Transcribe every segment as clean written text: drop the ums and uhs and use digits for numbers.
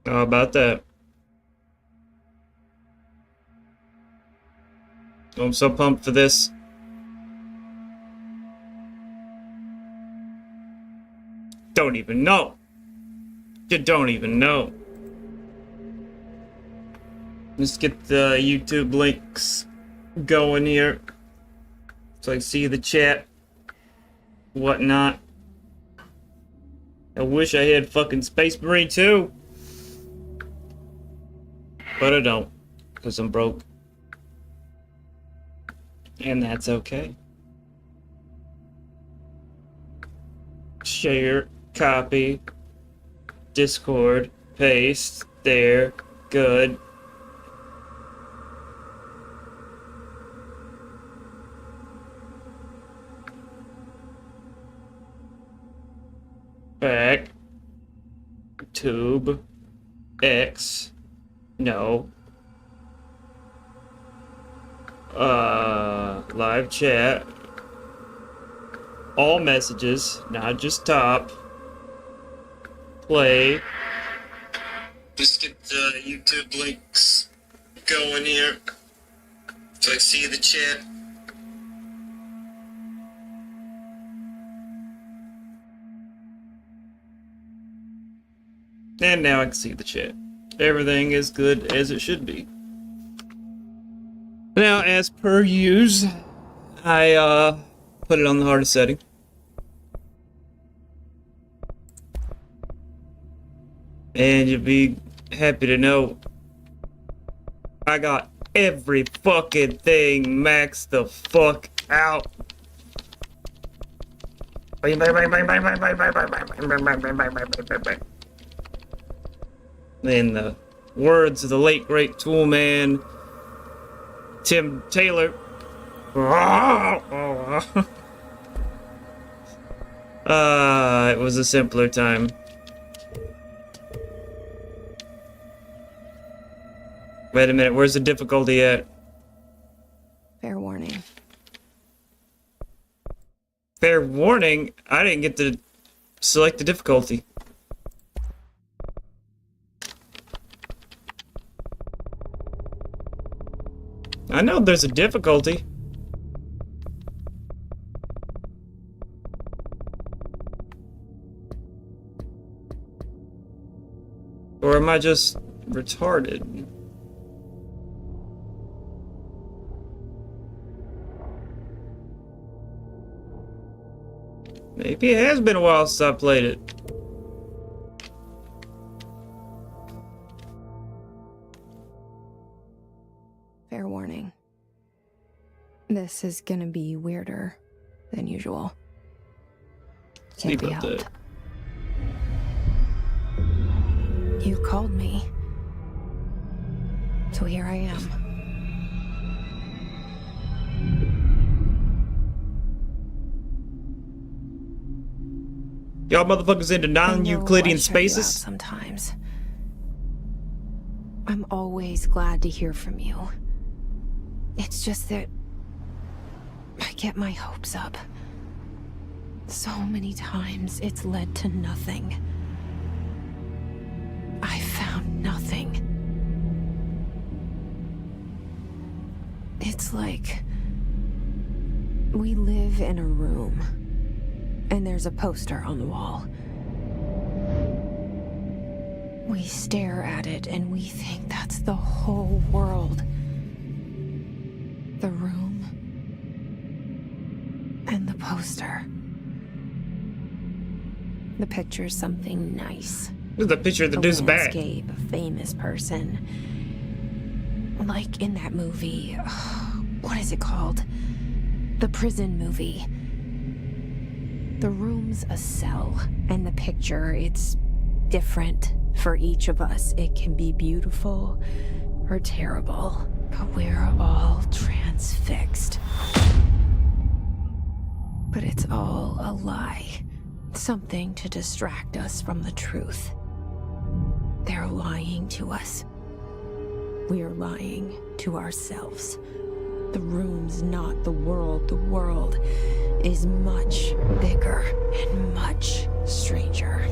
How about that? I'm so pumped for this. Don't even know. You don't even know. Let's get the YouTube links going here so I can see the chat, whatnot. I wish I had fucking Space Marine 2, but I don't, because I'm broke. And that's okay. Share, copy, Discord, paste, there, good. Back, tube, X, no. Live chat. All messages, not just top. Play. Just get the YouTube links going here so I see the chat. And now I can see the chat. Everything is good as it should be. Now, as per use, I put it on the hardest setting. And you'll be happy to know I got every fucking thing maxed the fuck out. In the words of the late great Toolman Tim Taylor, it was a simpler time. Wait a minute, where's the difficulty at? Fair warning. Fair warning? I didn't get to select the difficulty. I know there's a difficulty. Or am I just retarded? Maybe it has been a while since I played it. Fair warning. This is gonna be weirder than usual. See Can't be about helped. that. You called me. So here I am. Y'all motherfuckers into I know non-Euclidean I shut you out spaces? sometimes. I'm always glad to hear from you. It's just that I get my hopes up. So many times it's led to nothing. I found nothing. It's like we live in a room, and there's a poster on the wall. We stare at it and we think that's the whole world. The room and the poster. The picture's something nice. This is a picture of the A dude's back. landscape, a famous person. Like in that movie, what is it called? The prison movie. The room's a cell, and the picture, it's different for each of us. It can be beautiful or terrible, but we're all transfixed. But it's all a lie. Something to distract us from the truth. They're lying to us. We're lying to ourselves. The room's not the world. The world is much bigger and much stranger.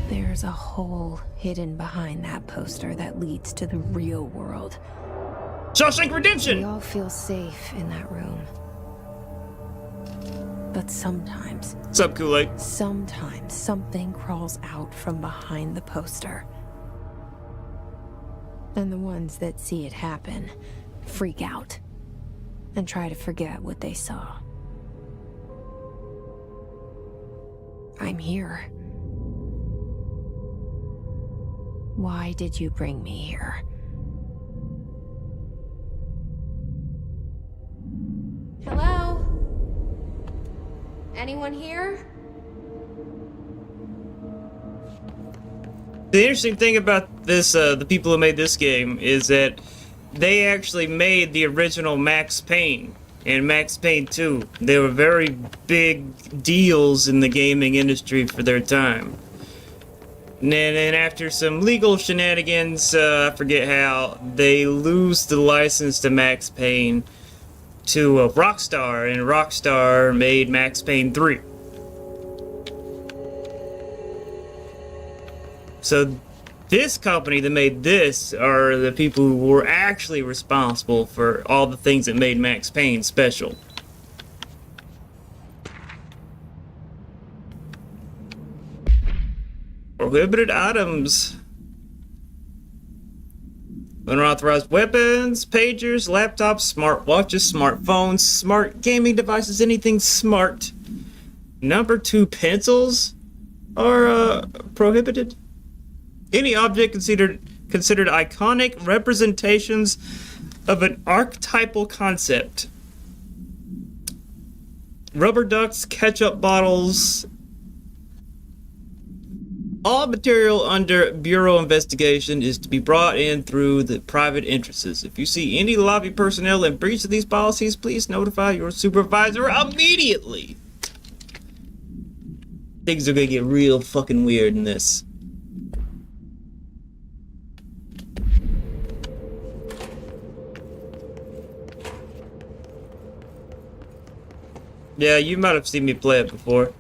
There's a hole hidden behind that poster that leads to the real world. Shawshank We Redemption! all feel safe in that room. But sometimes, What's up, Kool-Aid? sometimes something crawls out from behind the poster. And the ones that see it happen freak out and try to forget what they saw. I'm here. Why did you bring me here? Hello? Anyone here? The interesting thing about this, the people who made this game, is that they actually made the original Max Payne and Max Payne 2. They were very big deals in the gaming industry for their time. And then after some legal shenanigans, I forget how, they lose the license to Max Payne to Rockstar, and Rockstar made Max Payne 3. So this company that made this are the people who were actually responsible for all the things that made Max Payne special. Prohibited items. Unauthorized weapons, pagers, laptops, smartwatches, smartphones, smart gaming devices, anything smart. Number 2 pencils are prohibited. Any object considered iconic representations of an archetypal concept. Rubber ducks, ketchup bottles. All material under Bureau investigation is to be brought in through the private entrances. If you see any lobby personnel in breach of these policies, please notify your supervisor immediately. Things are gonna get real fucking weird in this. Yeah, you might have seen me play it before.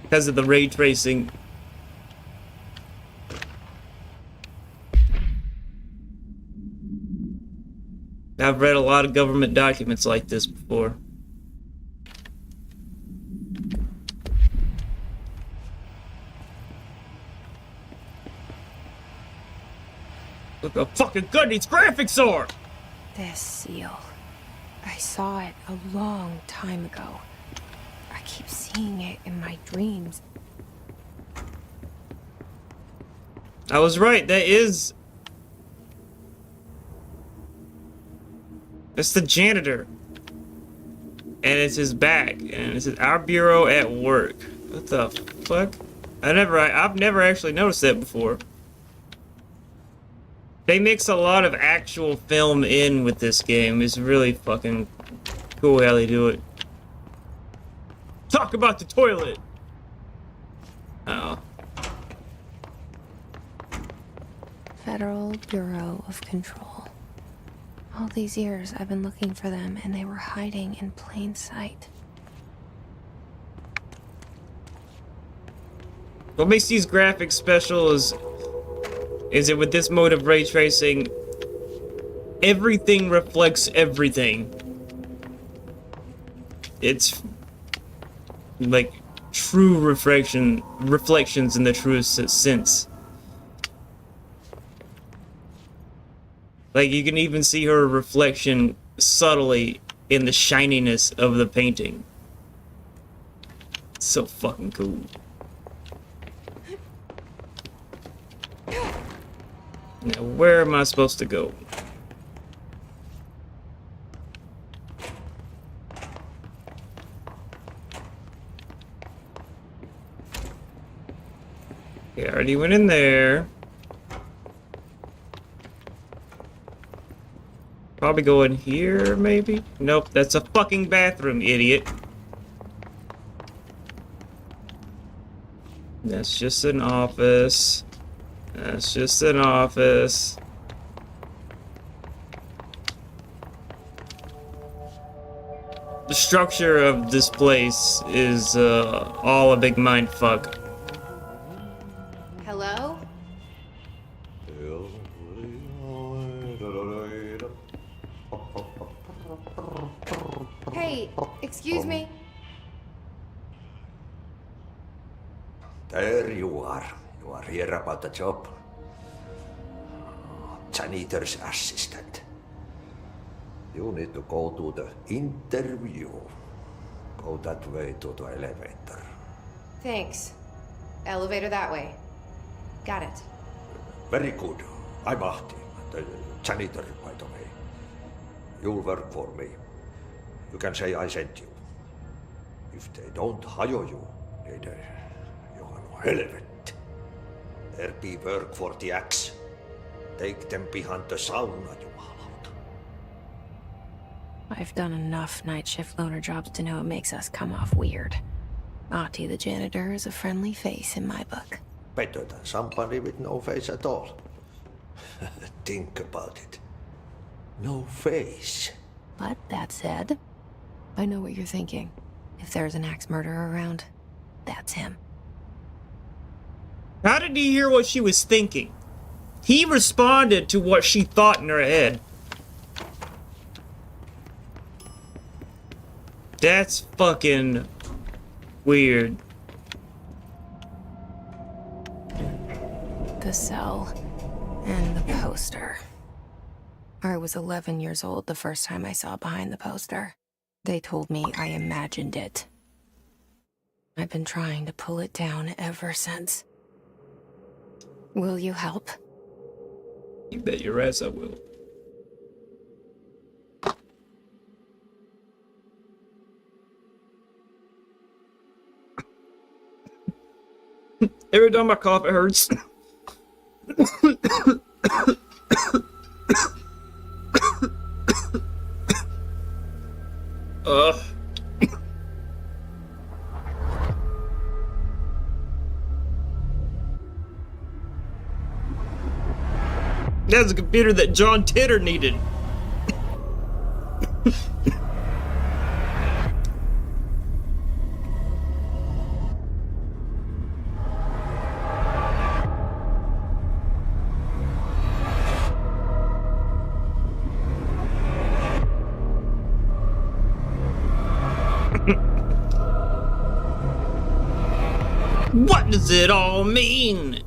Because of the ray tracing. I've read a lot of government documents like this before. Look how fucking good these graphics are! This seal. I saw it a long time ago. I keep seeing it in my dreams. I was right, that is... It's the janitor. And it's his bag. And it says, our bureau at work. What the fuck? I've never actually noticed that before. They mix a lot of actual film in with this game. It's really fucking cool how they do it. Talk about the toilet! Oh. Federal Bureau of Control. All these years I've been looking for them and they were hiding in plain sight. What makes these graphics special is it with this mode of ray tracing, everything reflects everything. It's like true reflections in the truest sense. Like you can even see her reflection subtly in the shininess of the painting. It's so fucking cool. Now, where am I supposed to go? Okay, I already went in there. Probably go in here, maybe? Nope, that's a fucking bathroom, idiot. That's just an office. That's just an office. structure of this place is all a big mind fuck. Hello? Hey, excuse me? There you are. You are here about the job. Janitor's assistant. You need to go to the interview. Go that way to the elevator. Thanks. Elevator that way. Got it. Very good. I'm Ahti, the janitor, by the way. You'll work for me. You can say I sent you. If they don't hire you, then you are no helvet. There be work for the axe. Take them behind the sauna, jumalauta. I've done enough night shift loner jobs to know it makes us come off weird. Ahti the janitor is a friendly face in my book. Better than somebody with no face at all. Think about it. No face. But that said, I know what you're thinking. If there's an axe murderer around, that's him. How did he hear what she was thinking? He responded to what she thought in her head. That's fucking weird. The cell and the poster. I was 11 years old the first time I saw behind the poster. They told me I imagined it. I've been trying to pull it down ever since. Will you help? You bet your ass I will. Every time I cough, it hurts. That's a computer that John Titor needed. What does it all mean?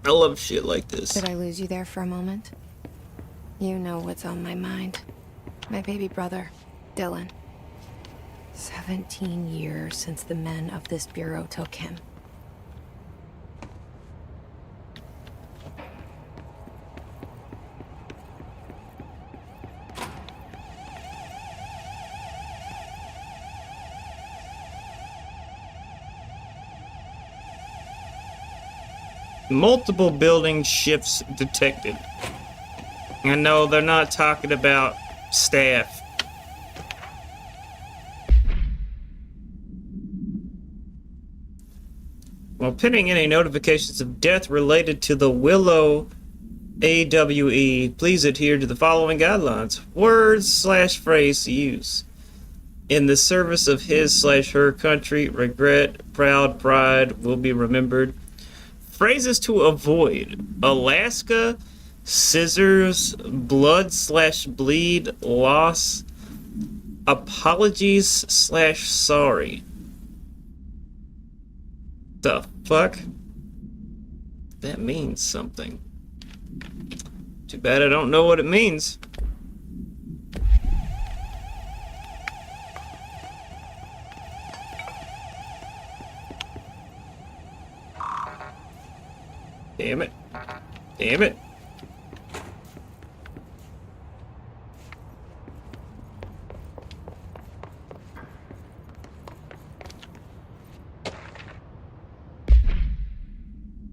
I love shit like this. Did I lose you there for a moment? You know what's on my mind. My baby brother, Dylan. 17 years since the men of this bureau took him. Multiple building shifts detected. I know they're not talking about staff. While pending any notifications of death related to the Willow AWE, please adhere to the following guidelines. Words/phrase use. In the service of his/her country, regret, proud, pride will be remembered. Phrases to avoid: Alaska, scissors, blood/bleed, loss, apologies/sorry. The fuck? That means something. Too bad I don't know what it means. Damn it. Damn it.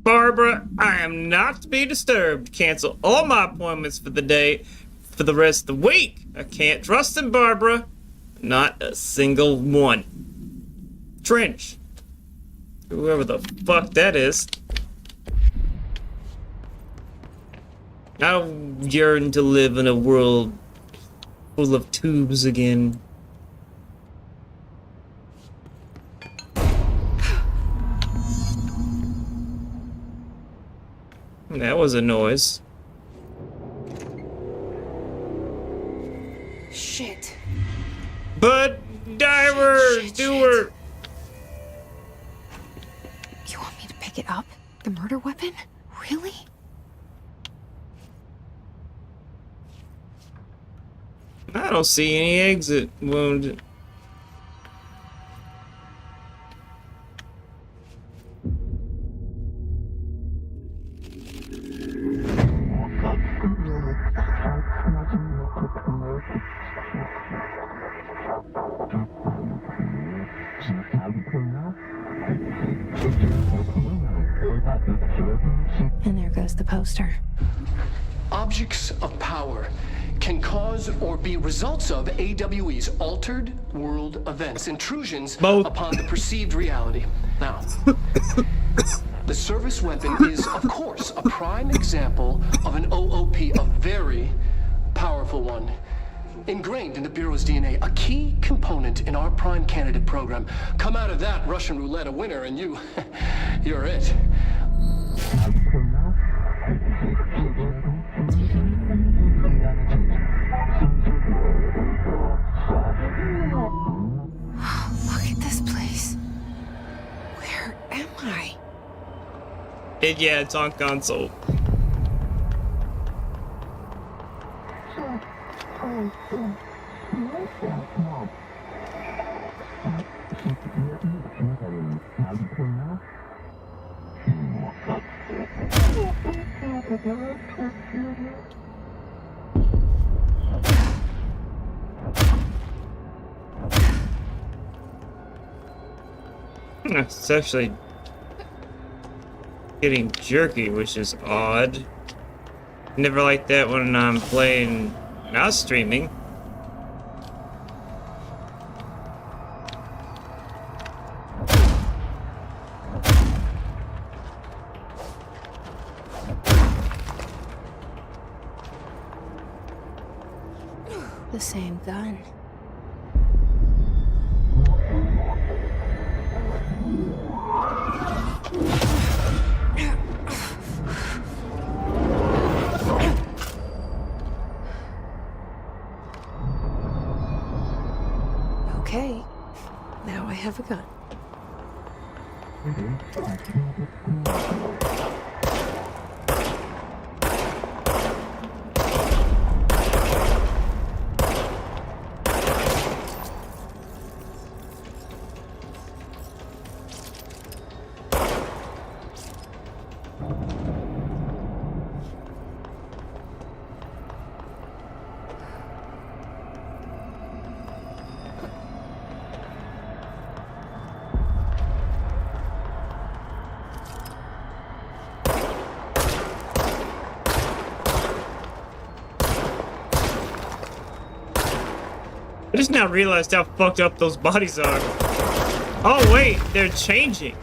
Barbara, I am not to be disturbed. Cancel all my appointments for the day, for the rest of the week. I can't trust him, Barbara. Not a single one. Trench. Whoever the fuck that is. I yearn to live in a world full of tubes again. That was a noise. Shit. But diver, Shit. doer. You want me to pick it up? The murder weapon? Really? I don't see any exit wound. And there goes the poster. Objects of power can cause or be results of AWE's altered world events, intrusions Both. upon the perceived reality. Now, the service weapon is, of course, a prime example of an OOP, a very powerful one. Ingrained in the Bureau's DNA, a key component in our prime candidate program. Come out of that Russian roulette a winner and you're it. Look at this place. Where am I? Yeah, it's on console. It's actually getting jerky, which is odd. Never like that when I'm playing, not streaming. The same gun. Okay, now I have a gun. I just now realized how fucked up those bodies are. Oh wait, they're changing.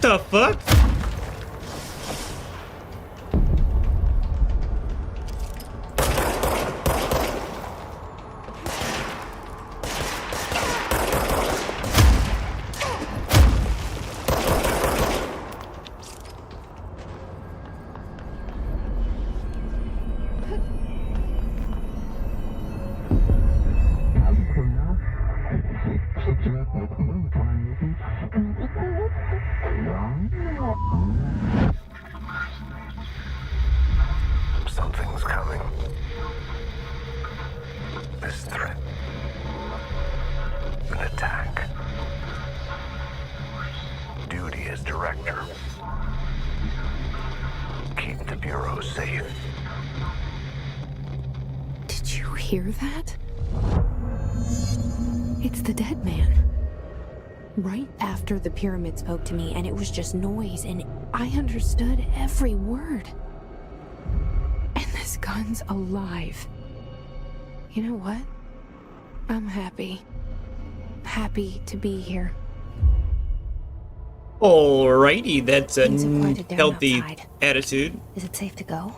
The fuck? Something's coming. This threat. An attack. Duty as director. Keep the Bureau safe. Did you hear that? It's the dead man. Right after the pyramid spoke to me, and it was just noise, and I understood every word. And this gun's alive. You know what? I'm happy. Happy to be here. Alrighty, that's a Things have quieted down healthy outside. attitude. Is it safe to go?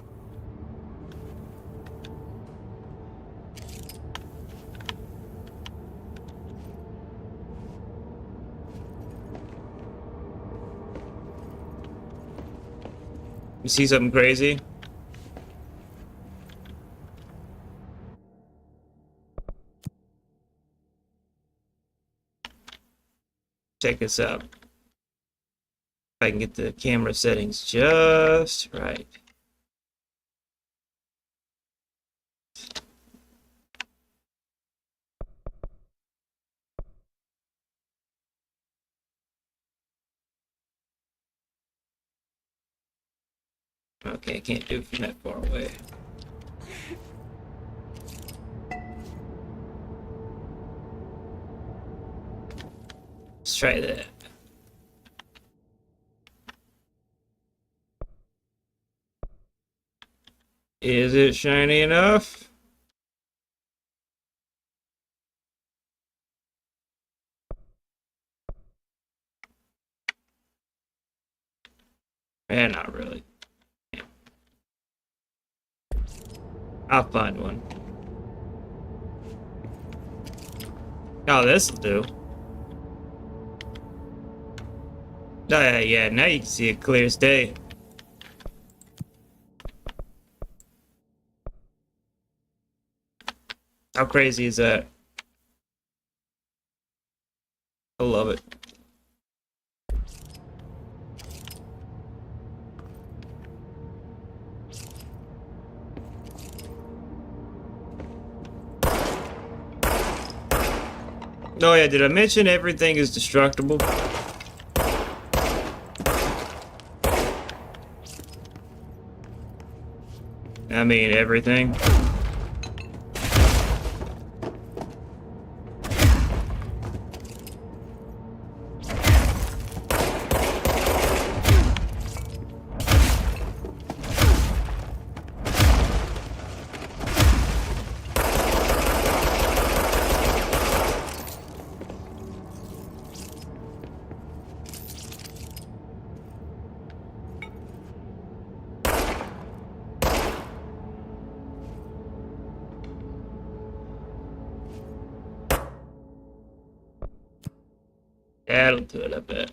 You see something crazy? Check this out. If I can get the camera settings just right. Okay, I can't do it from that far away. Let's try that. Is it shiny enough? Eh, not really. I'll find one. Oh, this'll do. Oh, yeah, now you can see it clear as day. How crazy is that? I love it. Oh yeah, did I mention everything is destructible? I mean everything. That'll do it, I bet.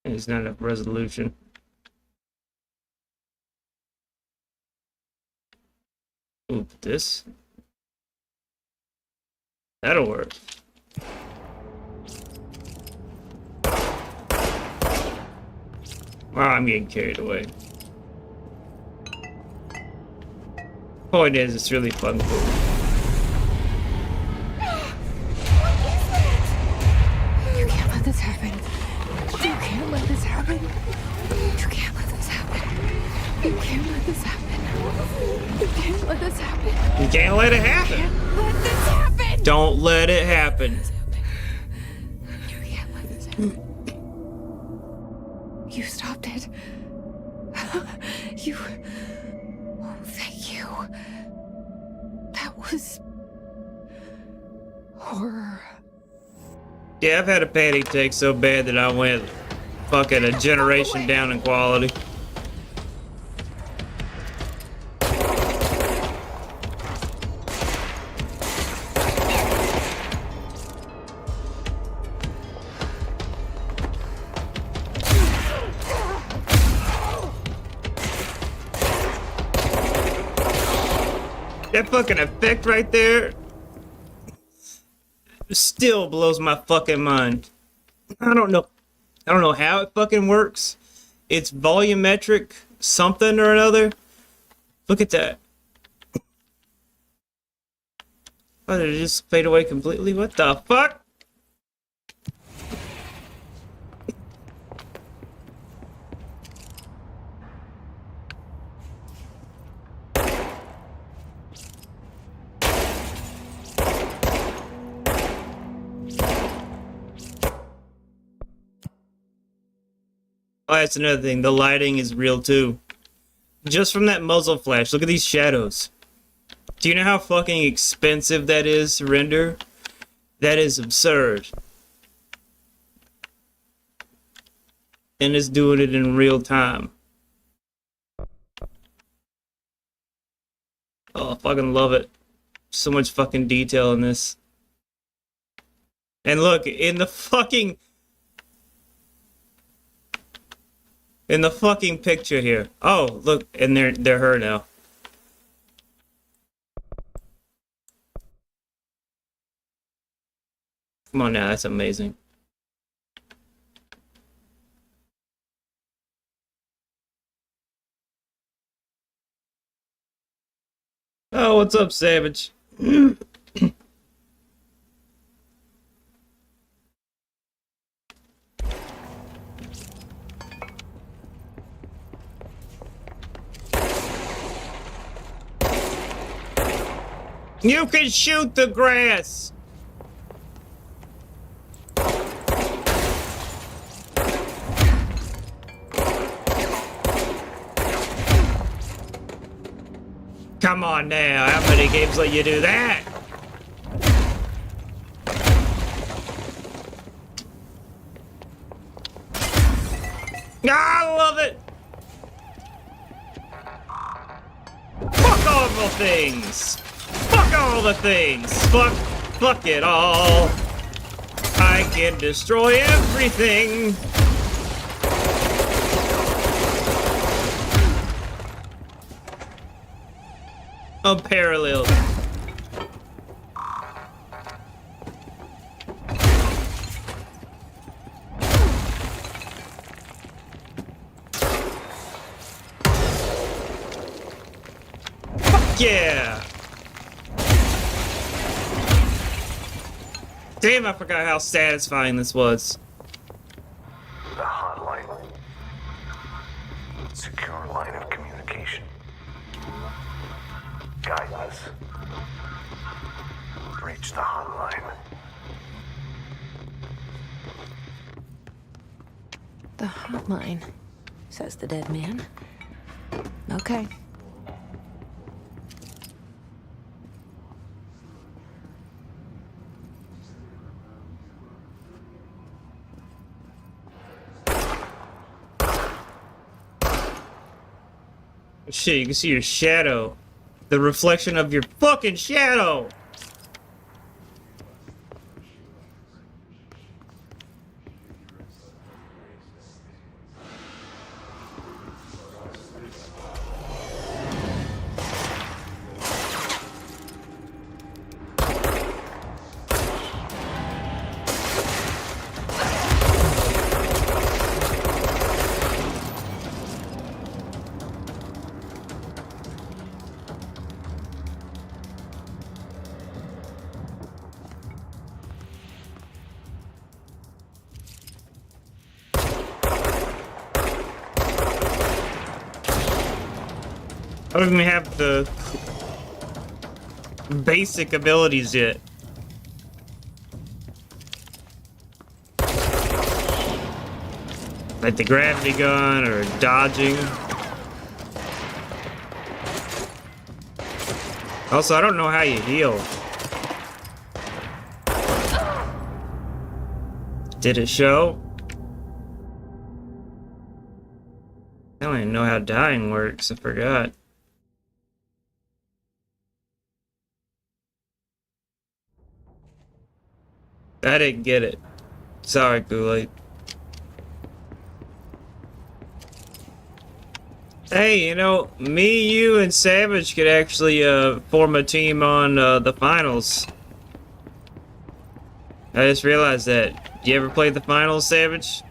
There's not enough resolution. Ooh, this? That'll work. Wow, I'm getting carried away. Point is, it's really fun. You can't let this happen. You can't let this happen. You can't let this happen. You can't let this happen. You can't let this happen. You can't let it happen. Let this happen. Don't let it happen. You can't let this happen. You stopped it. You. Oh, thank you. That was horror. Yeah, I've had a panic attack so bad that I went fucking a generation down in quality. That fucking effect right there still blows my fucking mind. I don't know how it fucking works. It's volumetric something or another. Look at that. Oh, did it just fade away completely? What the fuck? Oh, that's another thing. The lighting is real too. Just from that muzzle flash, look at these shadows. Do you know how fucking expensive that is to render? That is absurd. And it's doing it in real time. Oh, I fucking love it. So much fucking detail in this. And look, in the fucking picture here. Oh, look, and they're her now. Come on now, that's amazing. Oh, what's up, Savage? You can shoot the grass! Come on now, how many games let you do that? I love it! Fuck all the things! Fuck all the things! Fuck it all! I can destroy everything! Unparalleled. Fuck yeah! Damn, I forgot how satisfying this was. The hotline. Secure line of communication. Guide us. Reach the hotline. The hotline, says the dead man. Okay. Shit, you can see your shadow. The reflection of your fucking shadow! I don't even have the basic abilities yet. Like the gravity gun or dodging. Also, I don't know how you heal. Did it show? I don't even know how dying works, I forgot. I didn't get it. Sorry, Kool-Aid. Hey, you know, me, you, and Savage could actually form a team on the finals. I just realized that. You ever played the finals, Savage?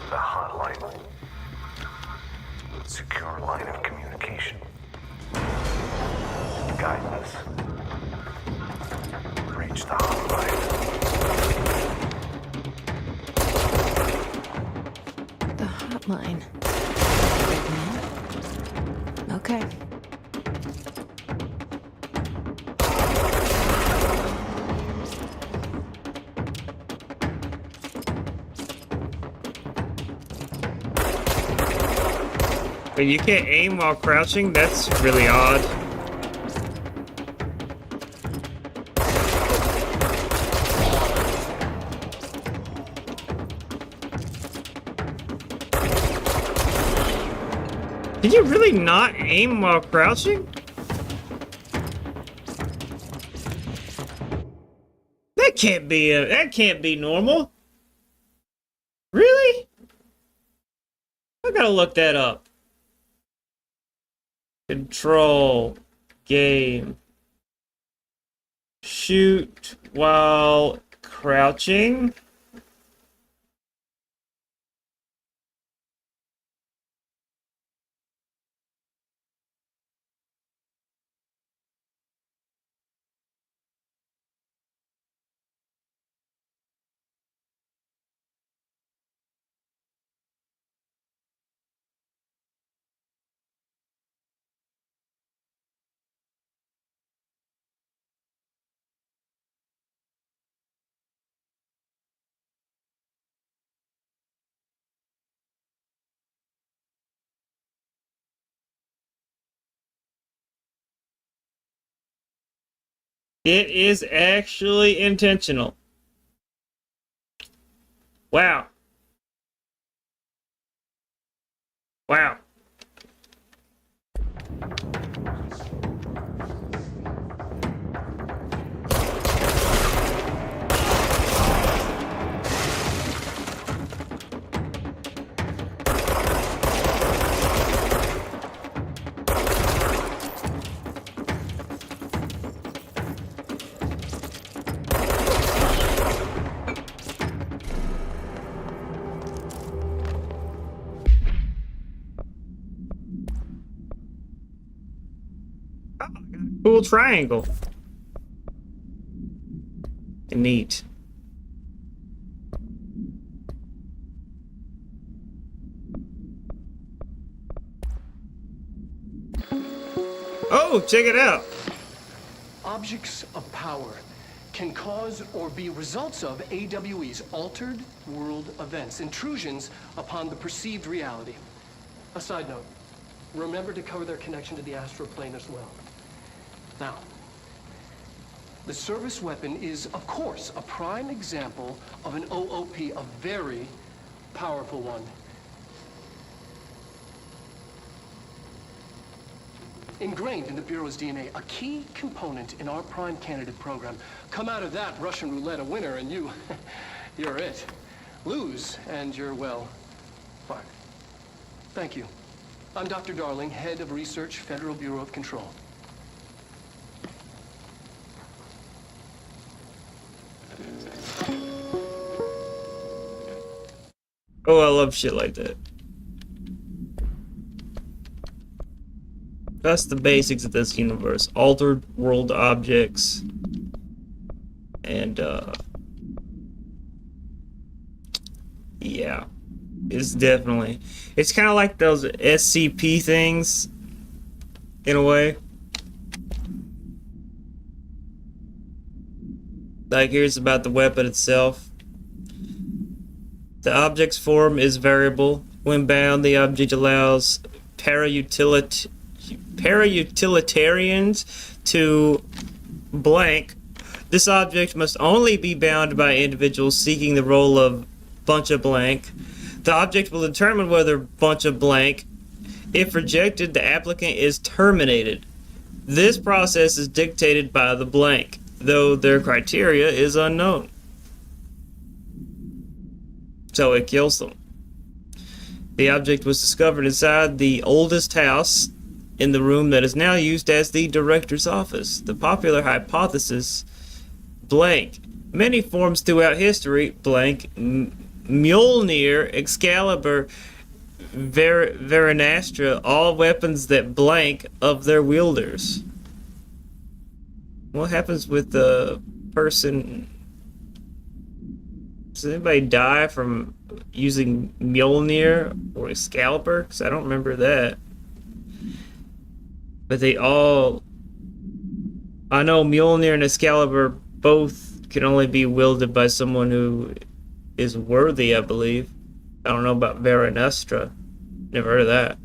The hotline. Secure line of communication. Guide us. Reach the hotline. The hotline. Okay. But you can't aim while crouching? That's really odd. Did you really not aim while crouching? That can't be normal. Really? I gotta look that up. Control game. Shoot while crouching. It is actually intentional. Wow. Wow. Cool triangle. Neat. Oh, check it out. Objects of power can cause or be results of AWE's altered world events, intrusions upon the perceived reality. A side note, remember to cover their connection to the astral plane as well. Now, the service weapon is, of course, a prime example of an OOP, a very powerful one. Ingrained in the Bureau's DNA, a key component in our prime candidate program. Come out of that Russian roulette a winner and you're it. Lose and you're, well, fired. Thank you. I'm Dr. Darling, head of research, Federal Bureau of Control. Oh, I love shit like that. That's the basics of this universe. Altered world objects. And, yeah. It's definitely... It's kind of like those SCP things, in a way. Like, here's about the weapon itself. The object's form is variable. When bound, the object allows para-utilitarians to blank. This object must only be bound by individuals seeking the role of bunch of blank. The object will determine whether bunch of blank. If rejected, the applicant is terminated. This process is dictated by the blank, though their criteria is unknown. So it kills them. The object was discovered inside the oldest house in the room that is now used as the director's office. The popular hypothesis, blank. Many forms throughout history, blank. Mjolnir, Excalibur, Veranastra, all weapons that blank of their wielders. What happens with the person? Does anybody die from using Mjolnir or Excalibur? Because I don't remember that. But they all... I know Mjolnir and Excalibur both can only be wielded by someone who is worthy, I believe. I don't know about Veranastra. Never heard of that.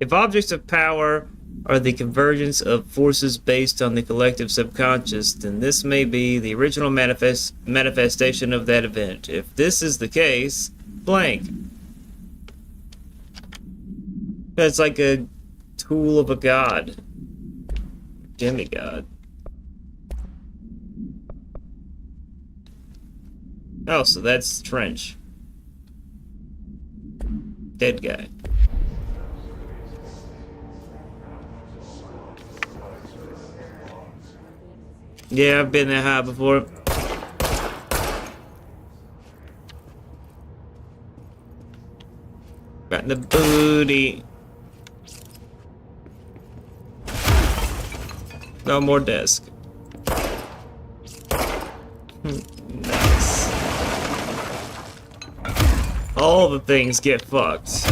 If objects of power are the convergence of forces based on the collective subconscious, then this may be the original manifestation of that event. If this is the case, blank. That's like a tool of a god. Demigod. Oh, so that's Trench. Dead guy. Yeah, I've been that high before. Got the booty. No more desk. Nice. All the things get fucked.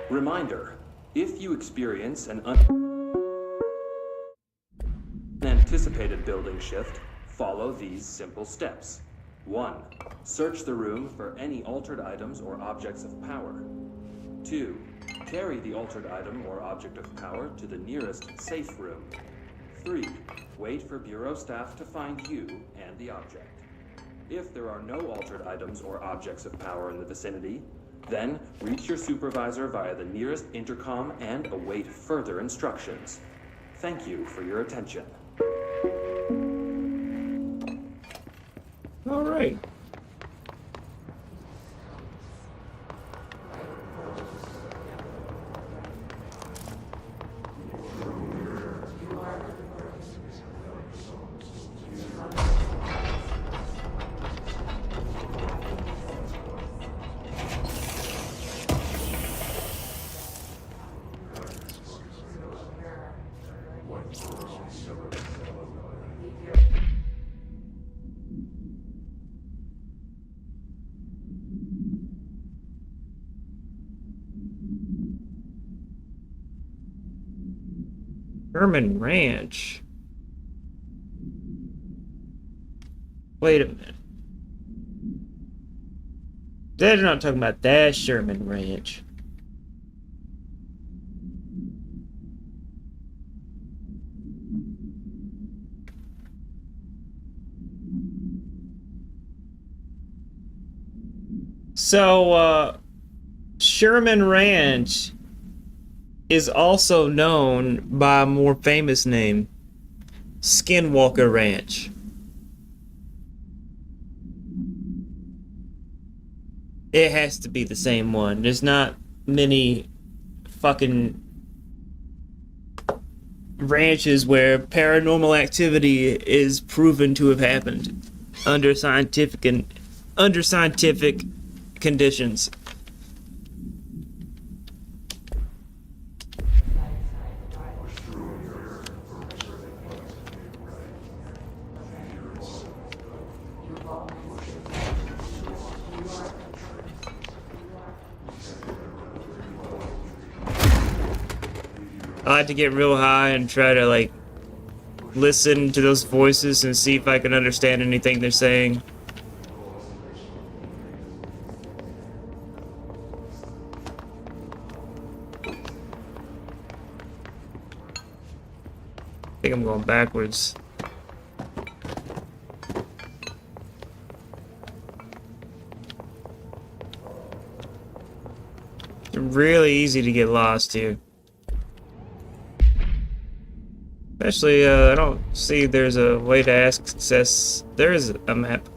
Reminder, if you experience an unanticipated building shift, follow these simple steps. 1. Search the room for any altered items or objects of power. 2. Carry the altered item or object of power to the nearest safe room. 3. Wait for Bureau staff to find you and the object. If there are no altered items or objects of power in the vicinity, then reach your supervisor via the nearest intercom and await further instructions. Thank you for your attention. All right. Sherman Ranch. Wait a minute. They're not talking about that Sherman Ranch. So, Sherman Ranch is also known by a more famous name, Skinwalker Ranch. It has to be the same one. There's not many fucking ranches where paranormal activity is proven to have happened under scientific conditions. I like to get real high and try to like listen to those voices and see if I can understand anything they're saying. I think I'm going backwards. It's really easy to get lost here. Especially, I don't see there's a way to access. There is a map.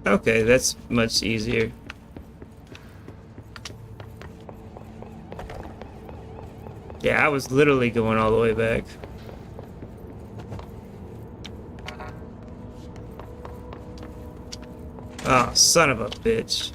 Okay, that's much easier. Yeah, I was literally going all the way back. Oh, son of a bitch.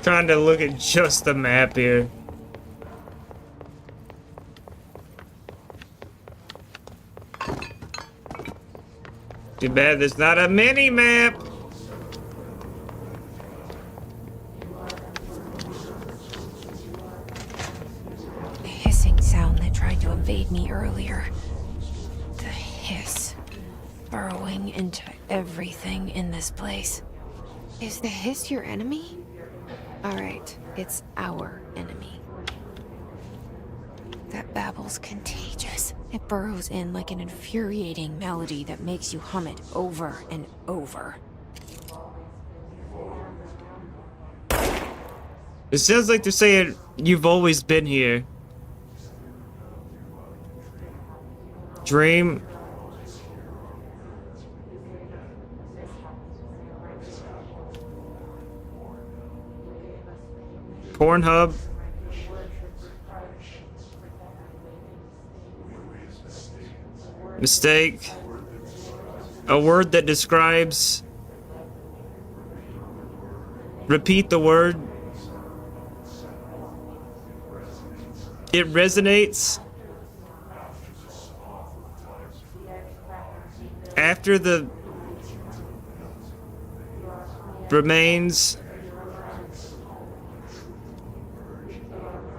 Trying to look at just the map here. Too bad there's not a mini map. The hissing sound that tried to invade me earlier. The hiss. Burrowing into everything in this place. Is the hiss your enemy? Alright, it's our enemy. That babble's contagious. It burrows in like an infuriating melody that makes you hum it over and over. It sounds like they're saying, you've always been here. Dream. Pornhub. Mistake. A word that describes. Repeat the word. It resonates. After the remains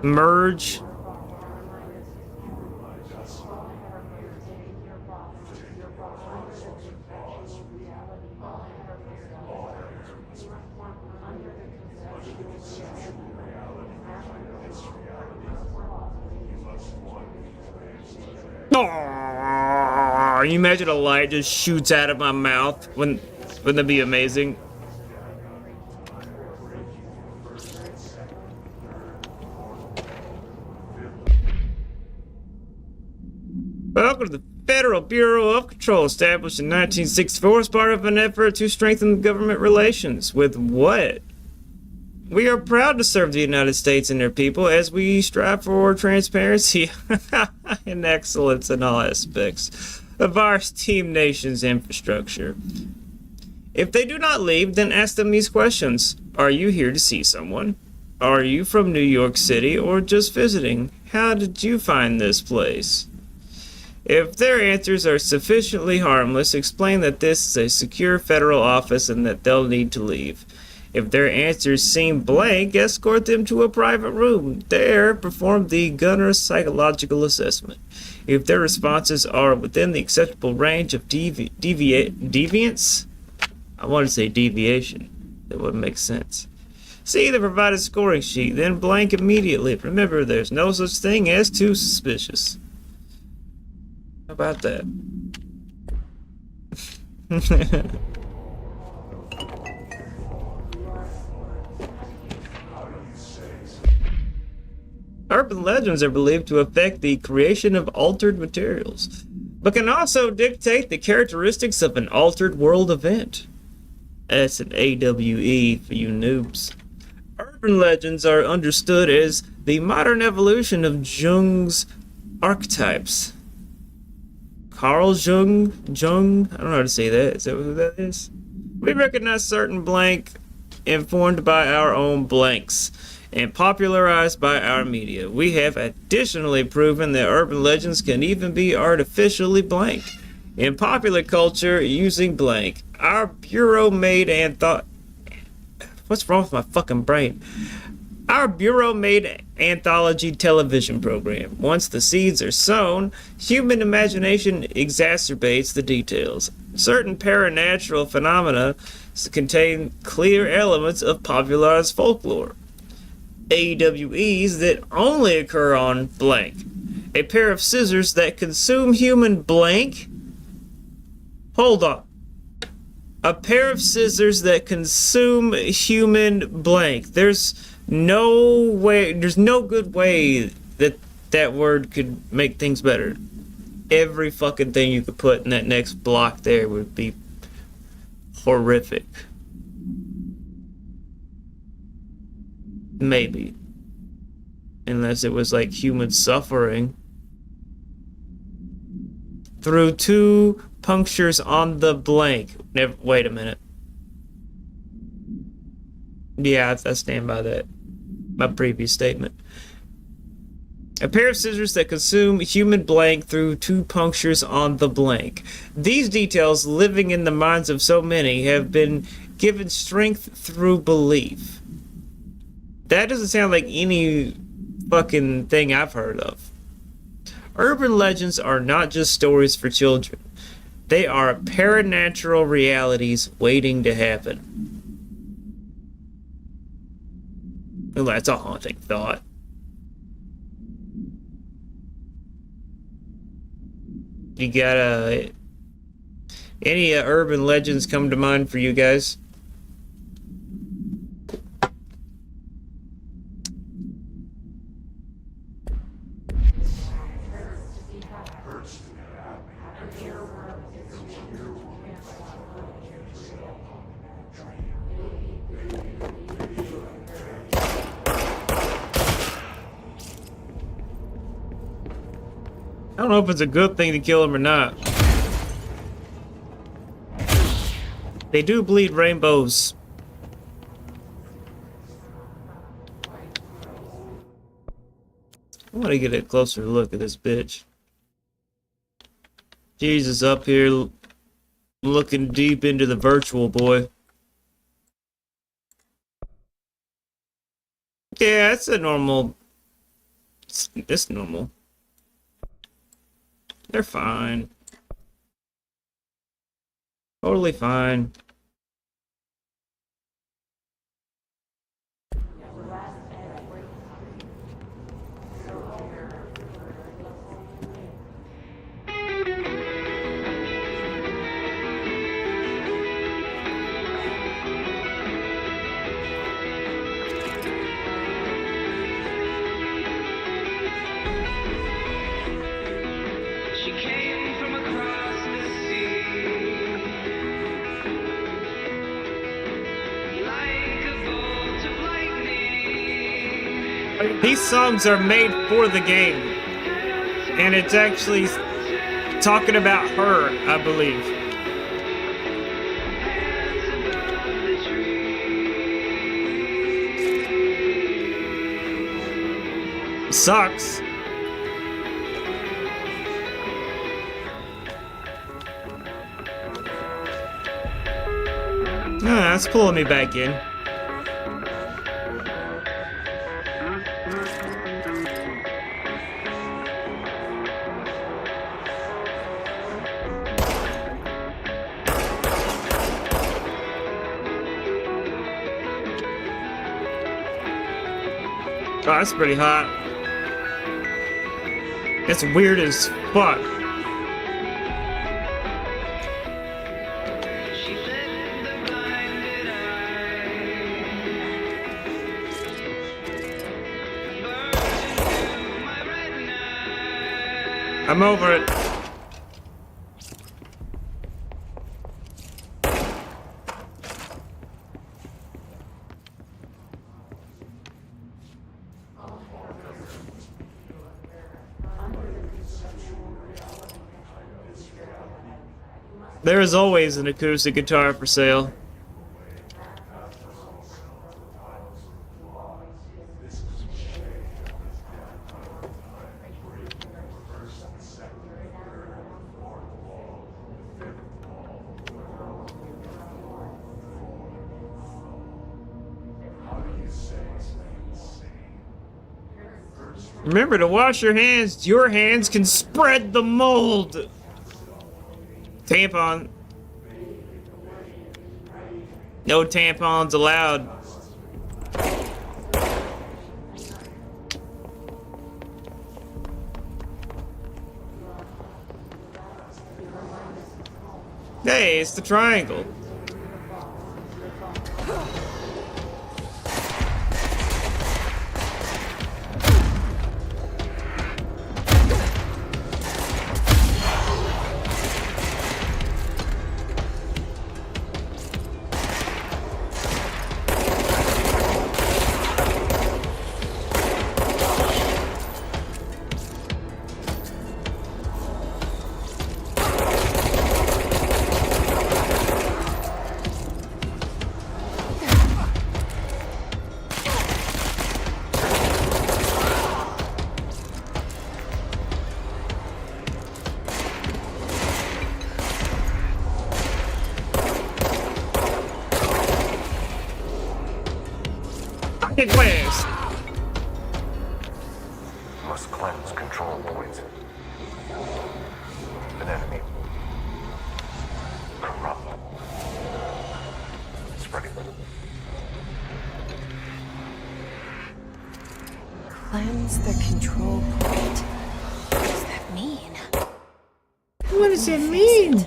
merge. Oh, you imagine a light just shoots out of my mouth? Wouldn't that be amazing? Welcome to the Federal Bureau of Control, established in 1964 as part of an effort to strengthen government relations. With what? We are proud to serve the United States and their people as we strive for transparency and excellence in all aspects of our esteemed nation's infrastructure. If they do not leave, then ask them these questions. Are you here to see someone? Are you from New York City or just visiting? How did you find this place? If their answers are sufficiently harmless, explain that this is a secure federal office and that they'll need to leave. If their answers seem blank, escort them to a private room. There, perform the gunner's psychological assessment. If their responses are within the acceptable range of deviance, I want to say deviation. That wouldn't make sense. See the provided scoring sheet, then blank immediately. Remember, there's no such thing as too suspicious. How about that? Urban legends are believed to affect the creation of altered materials, but can also dictate the characteristics of an altered world event. That's an AWE for you noobs. Urban legends are understood as the modern evolution of Jung's archetypes. Carl Jung, I don't know how to say that. Is that who that is? We recognize certain blank informed by our own blanks and popularized by our media. We have additionally proven that urban legends can even be artificially blank. In popular culture, using blank, our bureau-made What's wrong with my fucking brain? Our bureau-made anthology television program. Once the seeds are sown, human imagination exacerbates the details. Certain paranatural phenomena contain clear elements of popularized folklore. AWEs that only occur on blank. A pair of scissors that consume human blank? Hold on. A pair of scissors that consume human blank. There's no good way that that word could make things better. Every fucking thing you could put in that next block there would be horrific. Maybe. Unless it was like human suffering. Through two punctures on the blank. Wait a minute. Yeah, I stand by that. My previous statement. A pair of scissors that consume human blank through 2 punctures on the blank. These details, living in the minds of so many, have been given strength through belief. That doesn't sound like any fucking thing I've heard of. Urban legends are not just stories for children. They are paranatural realities waiting to happen. Well, that's a haunting thought. You got any urban legends come to mind for you guys? I don't know if it's a good thing to kill him or not. They do bleed rainbows. I want to get a closer look at this bitch. Jesus, up here looking deep into the virtual boy. Yeah, it's a normal. It's normal. They're fine. Totally fine. She came from across the sea, like a bolt of lightning. These songs are made for the game, and it's actually talking about her, I believe. Sucks. That's pulling me back in. Oh, that's pretty hot. It's weird as fuck. She lit the blinded eye, burst into my retina. I'm over it. There is always an acoustic guitar for sale. Remember to wash your hands. Your hands can spread the mold. Tampon. No tampons allowed. Hey, it's the triangle. Kick my ass. Must cleanse control points. An enemy. Corrupt. Spreading. Cleanse the control point. What does that mean? What does it mean?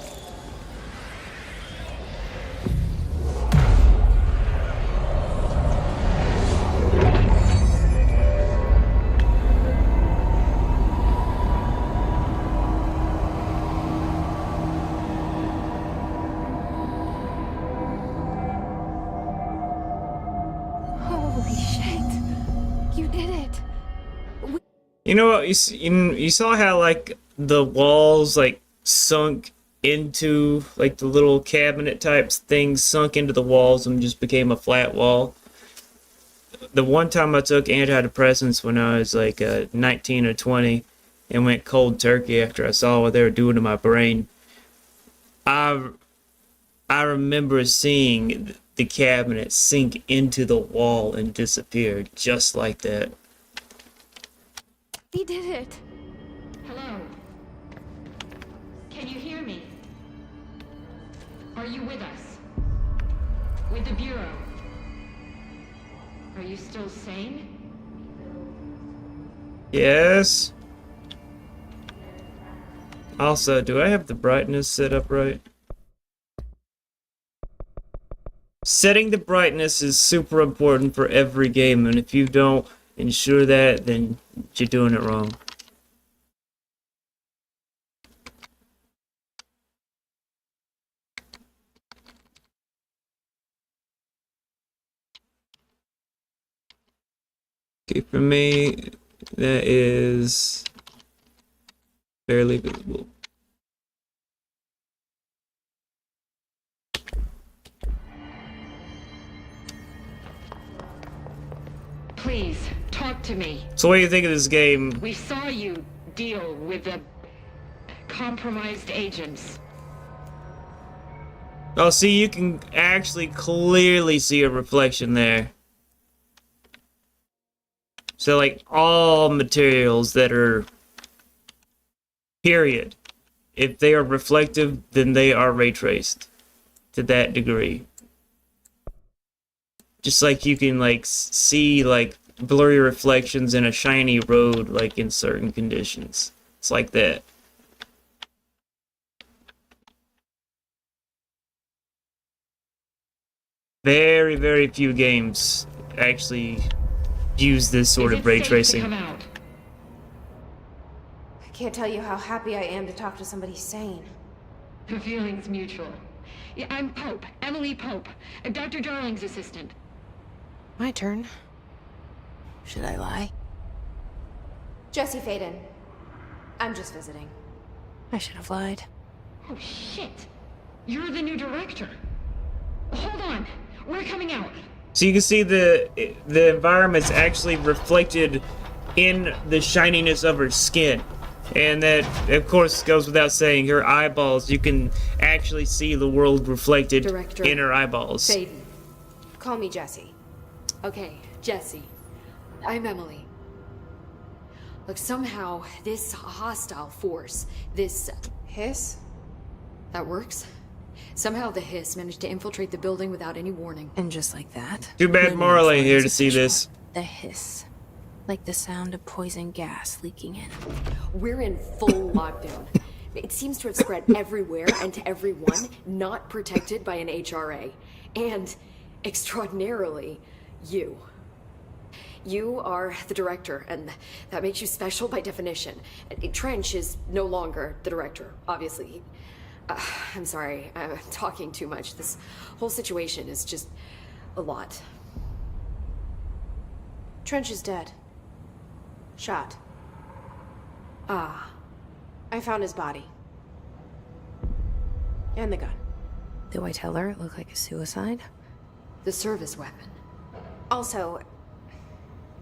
Holy shit. You did it. You know what? You saw how like the walls like sunk into like the little cabinet types things sunk into the walls and just became a flat wall. The one time I took antidepressants when I was like 19 or 20 and went cold turkey after I saw what they were doing to my brain. I remember seeing the cabinet sink into the wall and disappear just like that. We did it. Hello? Can you hear me? Are you with us? With the Bureau? Are you still sane? Yes. Also, do I have the brightness set up right? Setting the brightness is super important for every game, and if you don't ensure that, then you're doing it wrong. Okay, for me, that is barely visible. Please, talk to me. So what do you think of this game? We saw you deal with the compromised agents. Oh, see, you can actually clearly see a reflection there. So, like, all materials that are, period, if they are reflective, then they are ray traced to that degree. Just like you can, like, see, like, blurry reflections in a shiny road, like, in certain conditions. It's like that. Very, very few games actually use this sort Is of it ray safe to tracing. come out? I can't tell you how happy I am to talk to somebody sane. The feeling's mutual. Yeah, I'm Pope, Emily Pope, Dr. Darling's assistant. My turn. Should I lie? Jesse Faden. I'm just visiting. I should have lied. Oh, shit. You're the new director. Hold on. We're coming out. So you can see the environment's actually reflected in the shininess of her skin. And that, of course, goes without saying, her eyeballs, you can actually see the world reflected Director in her eyeballs. Faden. Call me Jesse. Okay, Jesse. I'm Emily. Look, somehow this hostile force, this Hiss? that works. Somehow the hiss managed to infiltrate the building without any warning. And just like that. Too bad my Marley name here is to see official. this. The hiss. Like the sound of poison gas leaking in. We're in full lockdown. It seems to have spread everywhere and to everyone not protected by an HRA. And, extraordinarily, you. You are the director, and that makes you special by definition. Trench is no longer the director, obviously. I'm sorry, I'm talking too much. This whole situation is just a lot. Trench is dead. Shot. Ah, I found his body. And the gun. Do I tell her it looked like a suicide? the service weapon. Also,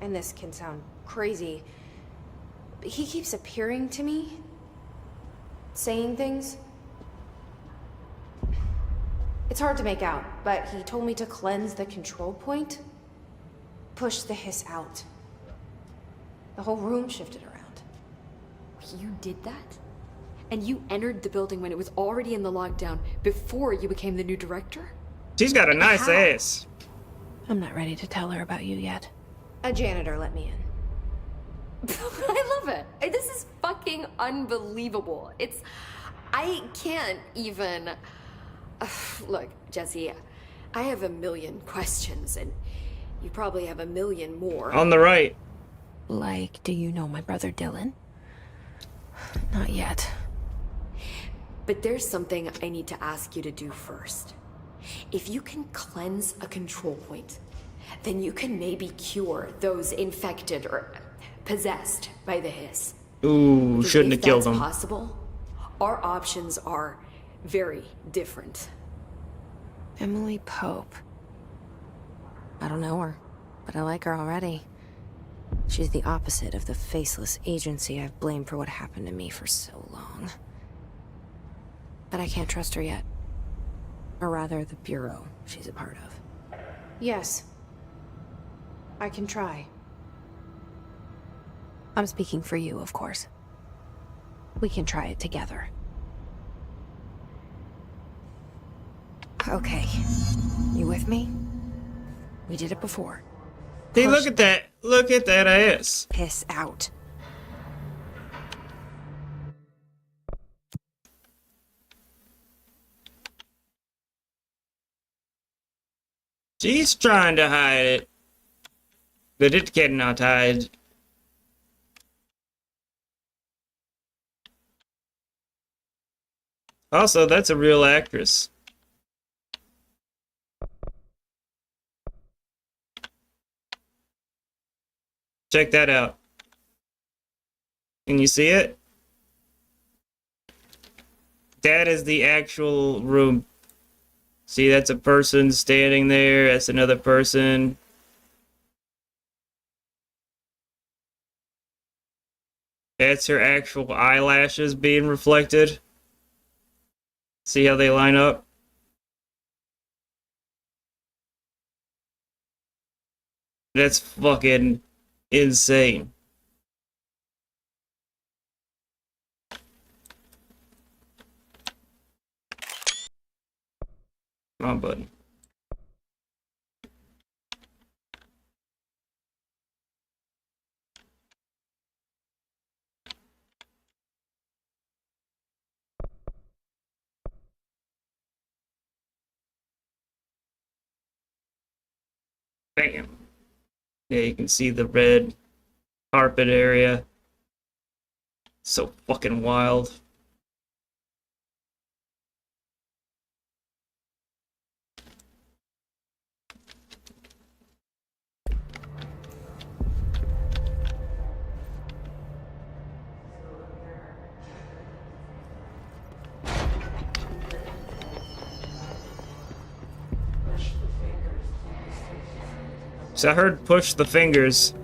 and this can sound crazy, but he keeps appearing to me, saying things. It's hard to make out, but he told me to cleanse the control point. pushed the hiss out. The whole room shifted around. You did that? And you entered the building when it was already in the lockdown before you became the new director? She's got a nice How? ass. I'm not ready to tell her about you yet. A janitor let me in. I love it. This is fucking unbelievable. I can't even... Look, Jesse, I have a million questions, and you probably have a million more. On the right. Like, do you know my brother Dylan? Not yet. But there's something I need to ask you to do first. If you can cleanse a control point, then you can maybe cure those infected or possessed by the hiss. Ooh, Because shouldn't if have killed that's him. possible, our options are very different. Emily Pope. I don't know her, but I like her already. She's the opposite of the faceless agency I've blamed for what happened to me for so long. But I can't trust her yet. Or rather, the Bureau she's a part of. Yes. I can try. I'm speaking for you, of course. We can try it together. Okay. You with me? We did it before. Hey, look at that. Look at that ass. Piss out. She's trying to hide it. But it cannot hide. Also, that's a real actress. Check that out. Can you see it? That is the actual room. See, that's a person standing there. That's another person. That's her actual eyelashes being reflected. See how they line up? That's fucking insane. Wrong button. Bam. Yeah, you can see the red carpet area. So fucking wild. So I heard push the fingers.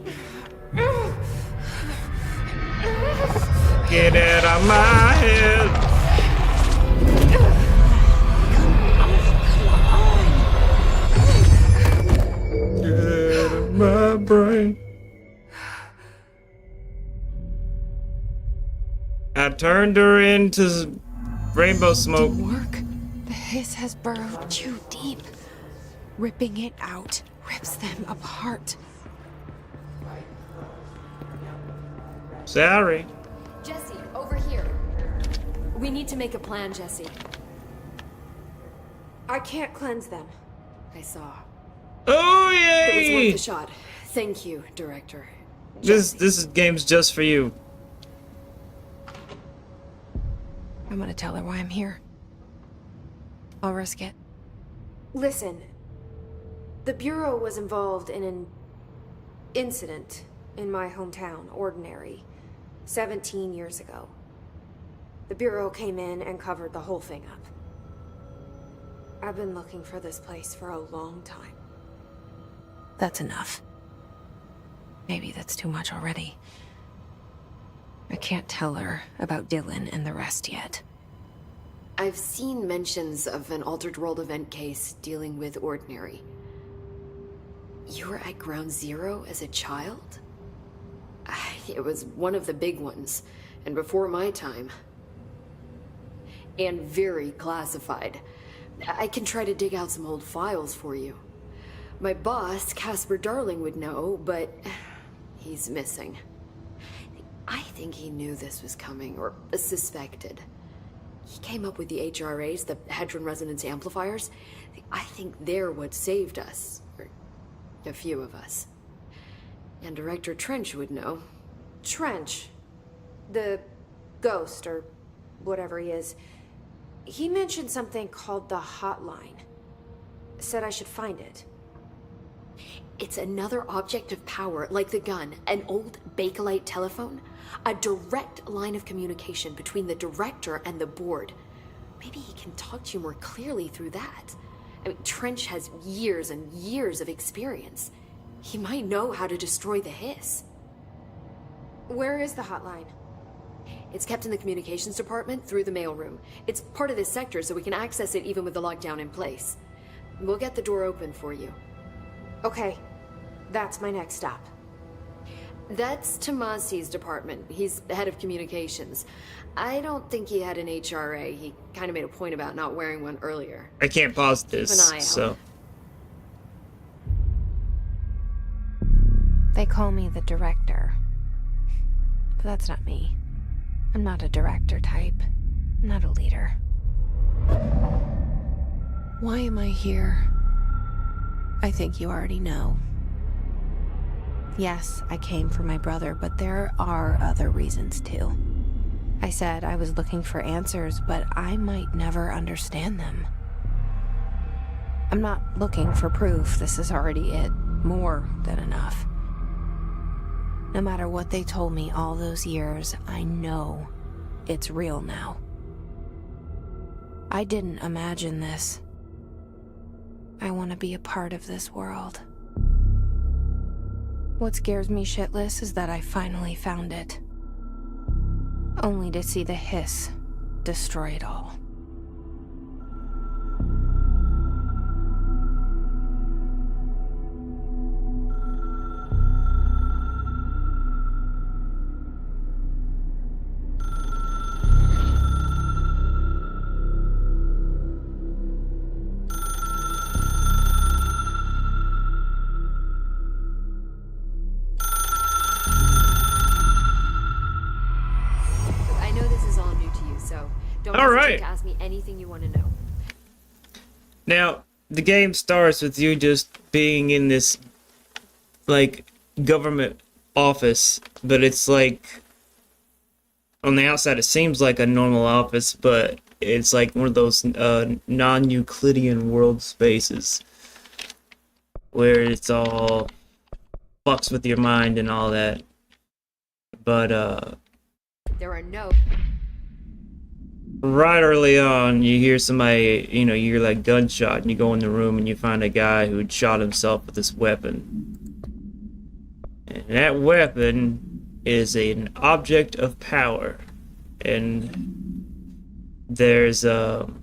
Get out of my head. Get out of my brain. I turned her into rainbow smoke. Didn't work. The hiss has burrowed too deep. Ripping it out rips them apart. Sorry. Jesse, over here. We need to make a plan, Jesse. I can't cleanse them. I saw. Oh It was yay! worth a shot. Thank you, director. This is game's just for you. I'm gonna tell her why I'm here. I'll risk it. Listen. The Bureau was involved in an incident in my hometown, Ordinary, 17 years ago. The Bureau came in and covered the whole thing up. I've been looking for this place for a long time. That's enough. Maybe that's too much already. I can't tell her about Dylan and the rest yet. I've seen mentions of an Altered World event case dealing with Ordinary. You were at Ground Zero as a child? It was one of the big ones, and before my time. And very classified. I can try to dig out some old files for you. My boss, Casper Darling, would know, but he's missing. I think he knew this was coming, or suspected. He came up with the HRAs, the Hadron Resonance Amplifiers. I think they're what saved us. Or a few of us. And Director Trench would know. Trench. The ghost, or whatever he is. He mentioned something called the Hotline. Said I should find it. It's another object of power, like the gun, an old Bakelite telephone. A direct line of communication between the director and the board. Maybe he can talk to you more clearly through that. I mean, Trench has years and years of experience. He might know how to destroy the Hiss. Where is the hotline? It's kept in the communications department through the mailroom. It's part of this sector, so we can access it even with the lockdown in place. We'll get the door open for you. Okay, that's my next stop. That's Tomasi's department. He's the head of communications. I don't think he had an HRA. He kind of made a point about not wearing one earlier. I can't pause Keep an eye this, out. so... They call me the director. But that's not me. I'm not a director type. I'm not a leader. Why am I here? I think you already know. Yes, I came for my brother, but there are other reasons too. I said I was looking for answers, but I might never understand them. I'm not looking for proof. This is already it. More than enough. No matter what they told me all those years, I know it's real now. I didn't imagine this. I want to be a part of this world. What scares me shitless is that I finally found it. Only to see the Hiss destroy it all. I know this is all new to you, so don't All hesitate right. to ask me anything you want to know. Now, the game starts with you just being in this, like, government office, but it's like, on the outside it seems like a normal office, but it's like one of those non-Euclidean world spaces where it's all fucks with your mind and all that. But, There are no... right early on, you hear somebody, you know, you hear like gunshot, and you go in the room and you find a guy who'd shot himself with this weapon. And that weapon is an object of power. And there's one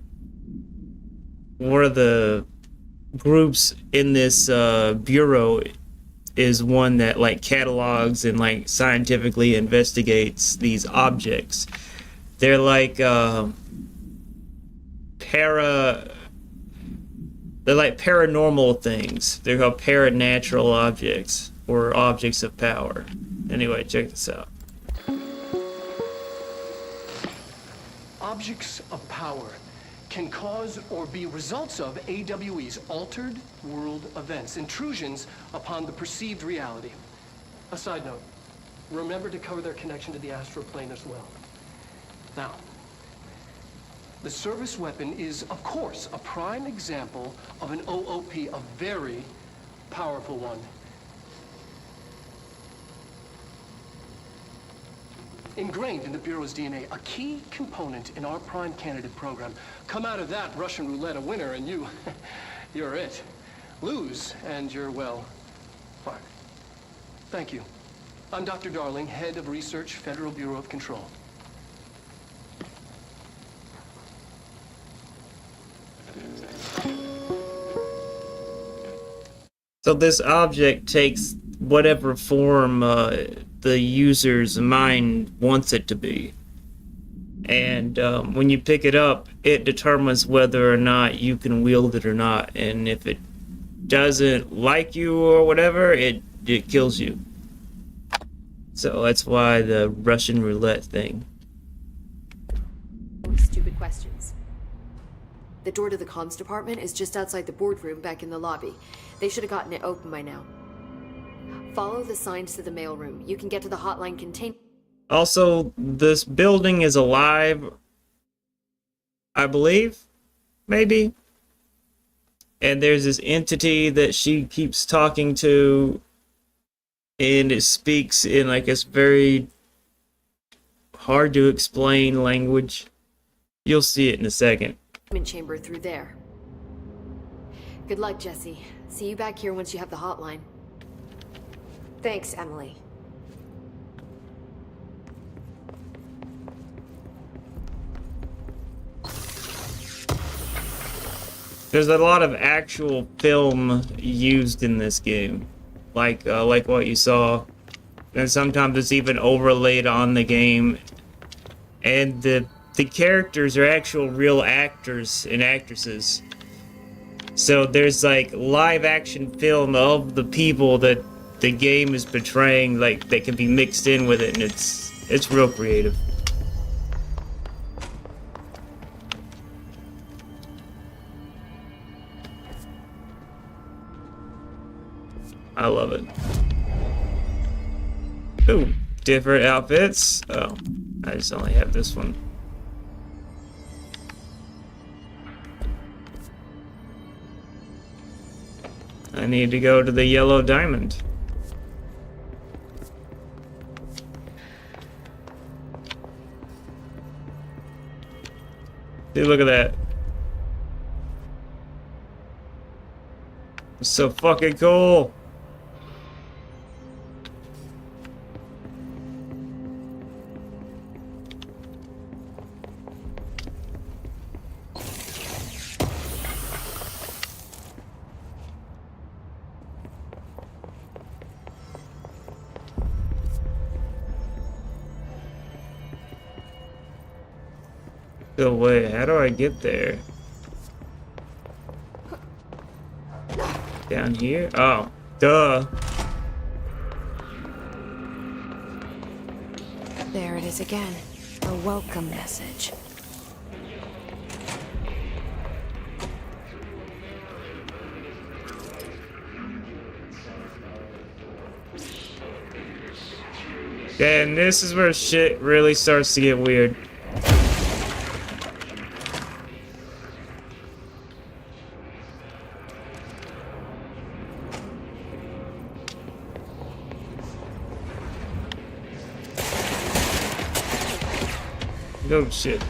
of the groups in this bureau is one that like catalogs and like scientifically investigates these objects. They're like they're like paranormal things. They're called paranatural objects or objects of power. Anyway, check this out. Objects of power can cause or be results of AWE's altered world events, intrusions upon the perceived reality. A side note, remember to cover their connection to the astral plane as well. Now, the service weapon is, of course, a prime example of an OOP, a very powerful one. Ingrained in the Bureau's DNA, a key component in our prime candidate program. Come out of that Russian roulette a winner and you're it. Lose and you're, well, fired. Thank you. I'm Dr. Darling, head of research, Federal Bureau of Control. So this object takes whatever form the user's mind wants it to be. And when you pick it up, it determines whether or not you can wield it or not. And if it doesn't like you or whatever, it kills you. So that's why the Russian roulette thing. Stupid questions. The door to the comms department is just outside the boardroom back in the lobby. They should have gotten it open by now. Follow the signs to the mailroom. You can get to the hotline contain. Also, this building is alive, I believe, maybe. And there's this entity that she keeps talking to, and it speaks in like this very hard to explain language. You'll see it in a second. Chamber through there. Good luck, Jesse. See you back here once you have the hotline. Thanks, Emily. There's a lot of actual film used in this game, like what you saw, and sometimes it's even overlaid on the game. And the characters are actual real actors and actresses. So there's like live action film of the people that the game is portraying, like they can be mixed in with it, and it's real creative. I love it. Ooh, different outfits. Oh, I just only have this one. I need to go to the Yellow Diamond. Dude, look at that. It's so fucking cool. So wait, how do I get there? Down here? Oh, duh. There it is again. A welcome message. And this is where shit really starts to get weird. Oh shit.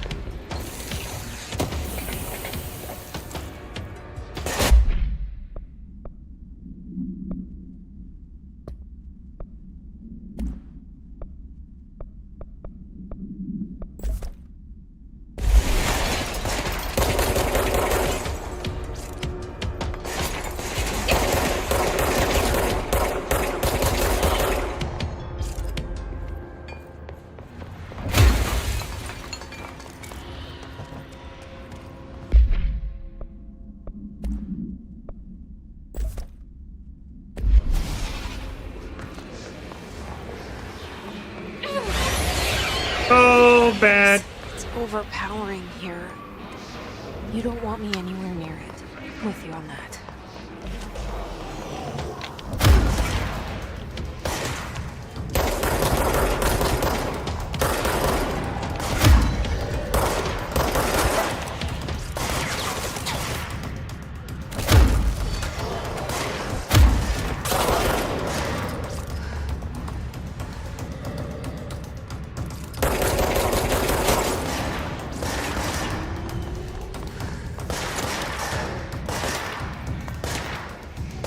Oh, bad. It's overpowering here. You don't want me anywhere near it. I'm with you on that.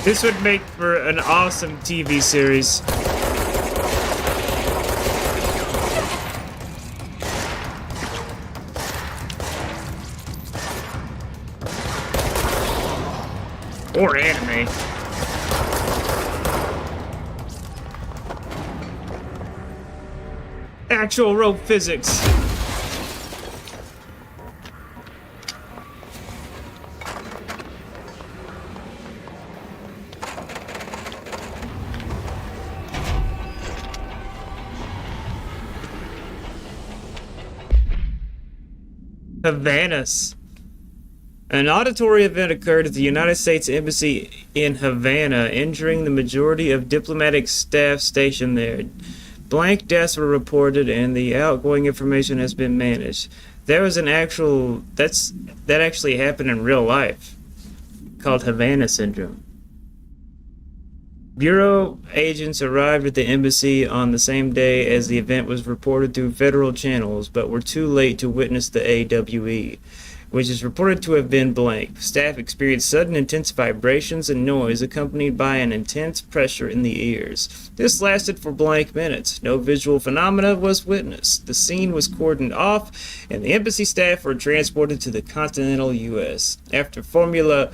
This would make for an awesome TV series. Or anime. actual rope physics. Havanas. An auditory event occurred at the United States Embassy in Havana, injuring the majority of diplomatic staff stationed there. Blank deaths were reported, and the outgoing information has been managed. There was an actual that actually happened in real life, called Havana syndrome. Bureau agents arrived at the embassy on the same day as the event was reported through federal channels, but were too late to witness the AWE, which is reported to have been blank. Staff experienced sudden intense vibrations and noise accompanied by an intense pressure in the ears. This lasted for blank minutes. No visual phenomena was witnessed. The scene was cordoned off, and the embassy staff were transported to the continental U.S. After Formula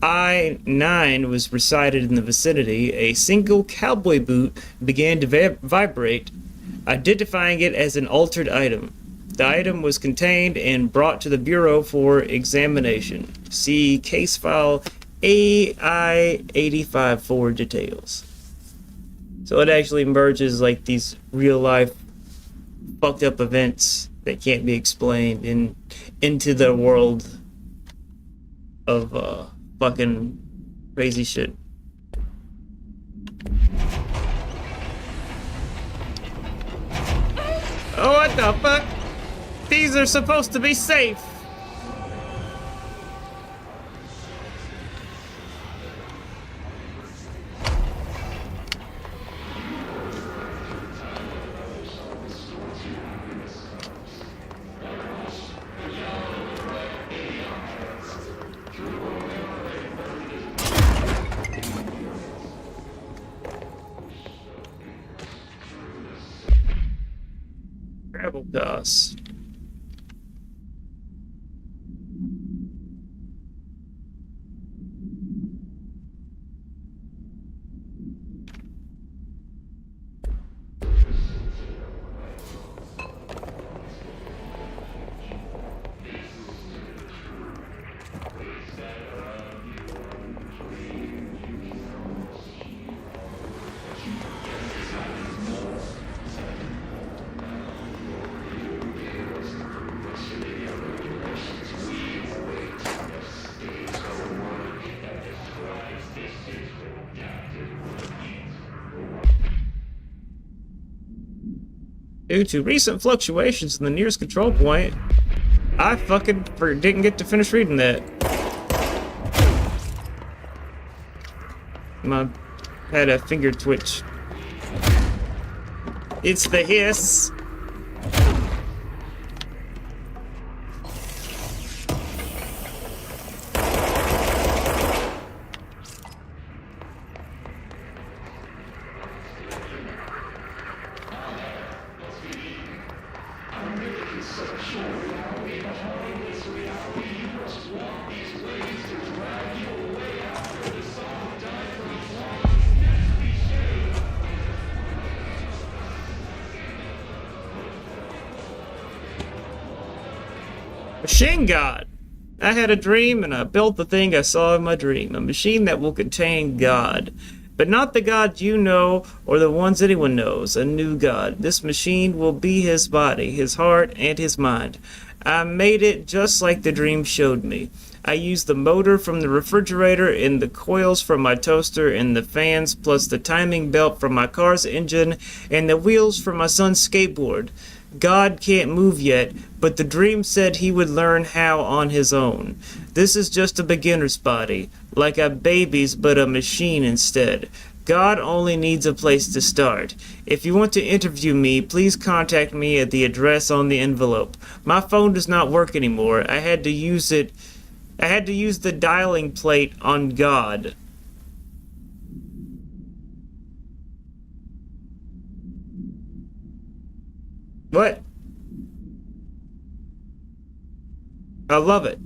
I-9 was recited in the vicinity, a single cowboy boot began to vibrate, identifying it as an altered item. The item was contained and brought to the Bureau for examination. See case file AI-85 for details. So it actually merges like these real life fucked up events that can't be explained into the world of fucking crazy shit. Oh, what the fuck? These are supposed to be safe. Travel costs. Due to recent fluctuations in the nearest control point, I fucking didn't get to finish reading that. I had a finger twitch. It's the hiss. Machine God. I had a dream and I built the thing I saw in my dream. A machine that will contain God. But not the God you know or the ones anyone knows. A new God. This machine will be his body, his heart, and his mind. I made it just like the dream showed me. I used the motor from the refrigerator and the coils from my toaster and the fans plus the timing belt from my car's engine and the wheels from my son's skateboard. God can't move yet, but the dream said he would learn how on his own. This is just a beginner's body, like a baby's but a machine instead. God only needs a place to start. If you want to interview me, please contact me at the address on the envelope. My phone does not work anymore. I had to use the dialing plate on God. What? I love it.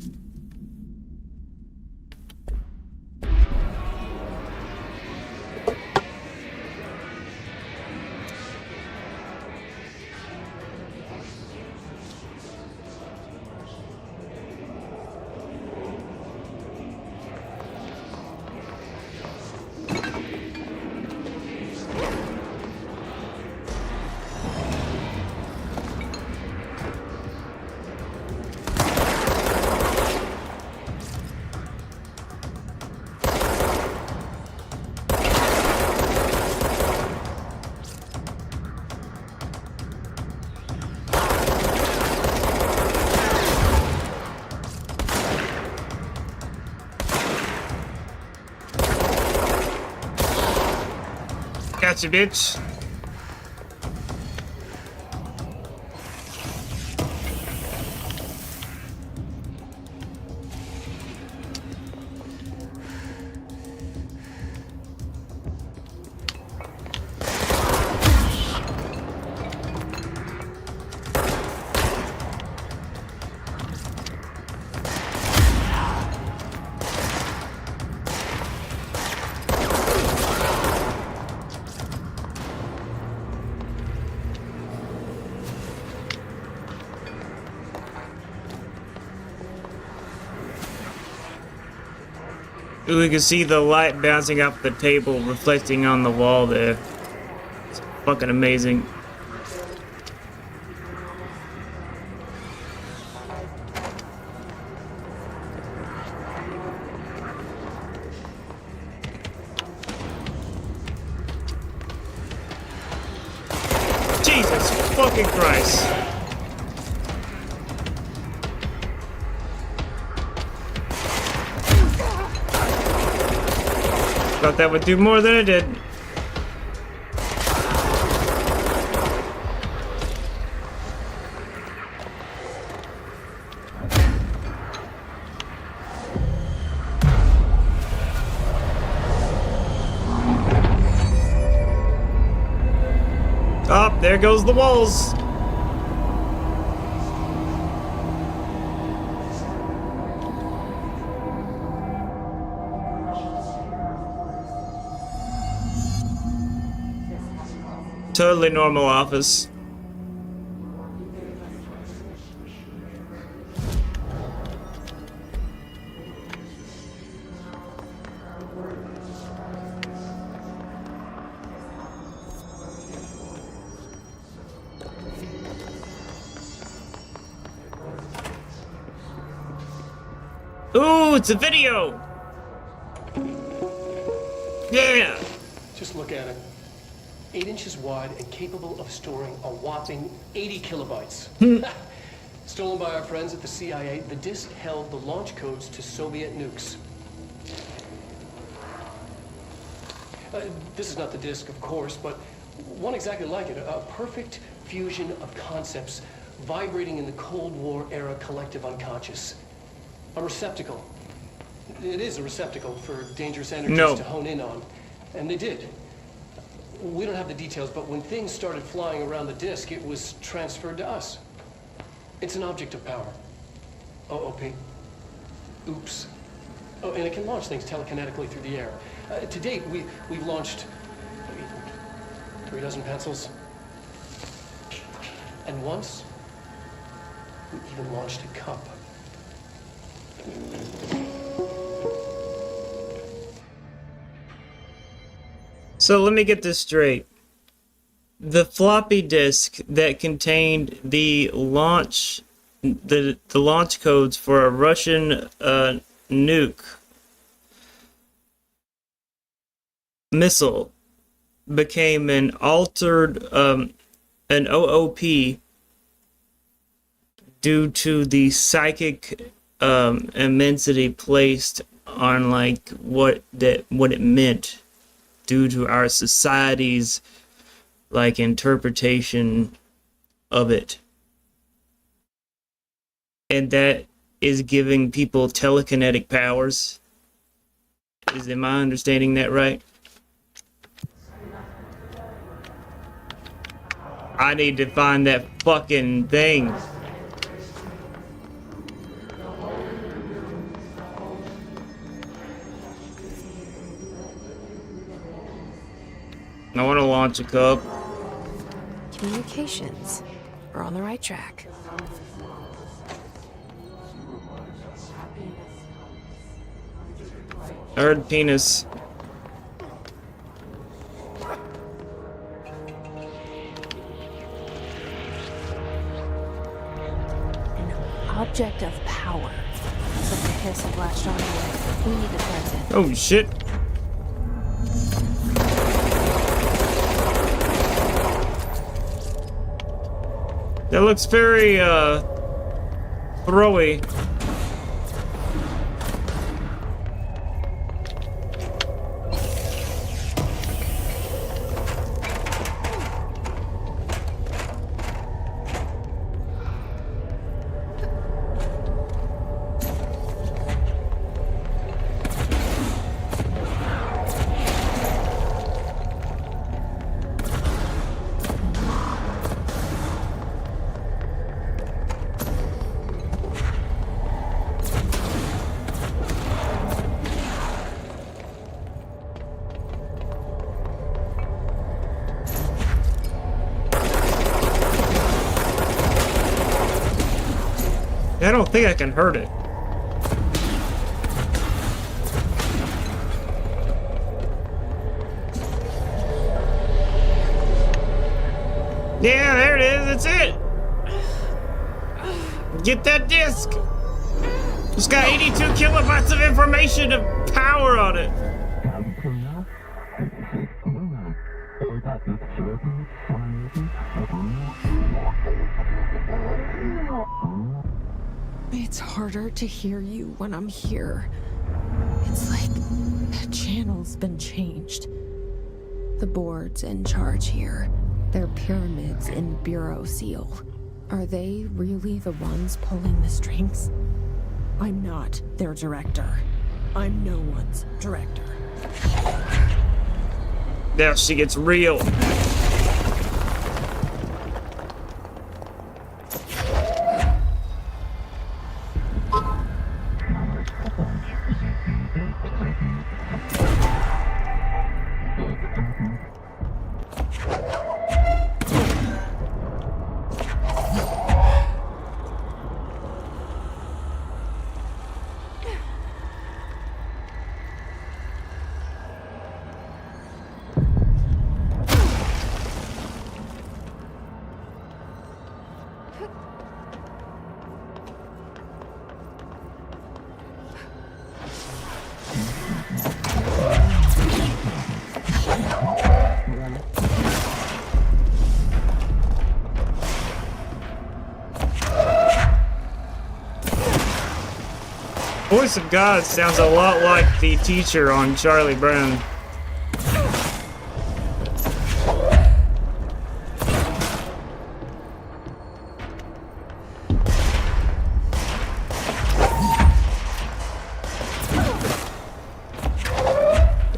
Gotcha, bitch. We can see the light bouncing off the table, reflecting on the wall there. It's fucking amazing. Jesus fucking Christ. Thought that would do more than it did. Oh, there goes the walls. Totally normal office. Ooh, it's a video! Yeah! Just look at it. 8 inches wide and capable of storing a whopping 80 kilobytes. Stolen by our friends at the CIA, the disk held the launch codes to Soviet nukes. This is not the disk, of course, but one exactly like it. A perfect fusion of concepts vibrating in the Cold War era collective unconscious. A receptacle. It is a receptacle for dangerous energies to hone in on. And they did. We don't have the details, but when things started flying around the disk, it was transferred to us. It's an object of power. OOP. Oops. Oh, and it can launch things telekinetically through the air. To date, we've launched 3 dozen pencils. And once, we even launched a cup. So let me get this straight. The floppy disk that contained the launch codes for a Russian nuke missile became an altered an OOP due to the psychic immensity placed on like what it meant due to our society's like interpretation of it. And that is giving people telekinetic powers. Am I understanding that right? I need to find that fucking thing. I want to launch a cup. Communications. We're on the right track. I heard penis. An object of power. Looks like the hiss have latched onto it. We need to press it. Oh shit. That looks very, throwy. don't think I can hurt it. Yeah, there it is. That's it. Get that disc. It's got 82 kilobytes of information of power on it. It's harder to hear you when I'm here. It's like the channel's been changed. The board's in charge here. They're pyramids in Bureau Seal. Are they really the ones pulling the strings? I'm not their director. I'm no one's director. Now she gets real. Voice of God sounds a lot like the teacher on Charlie Brown.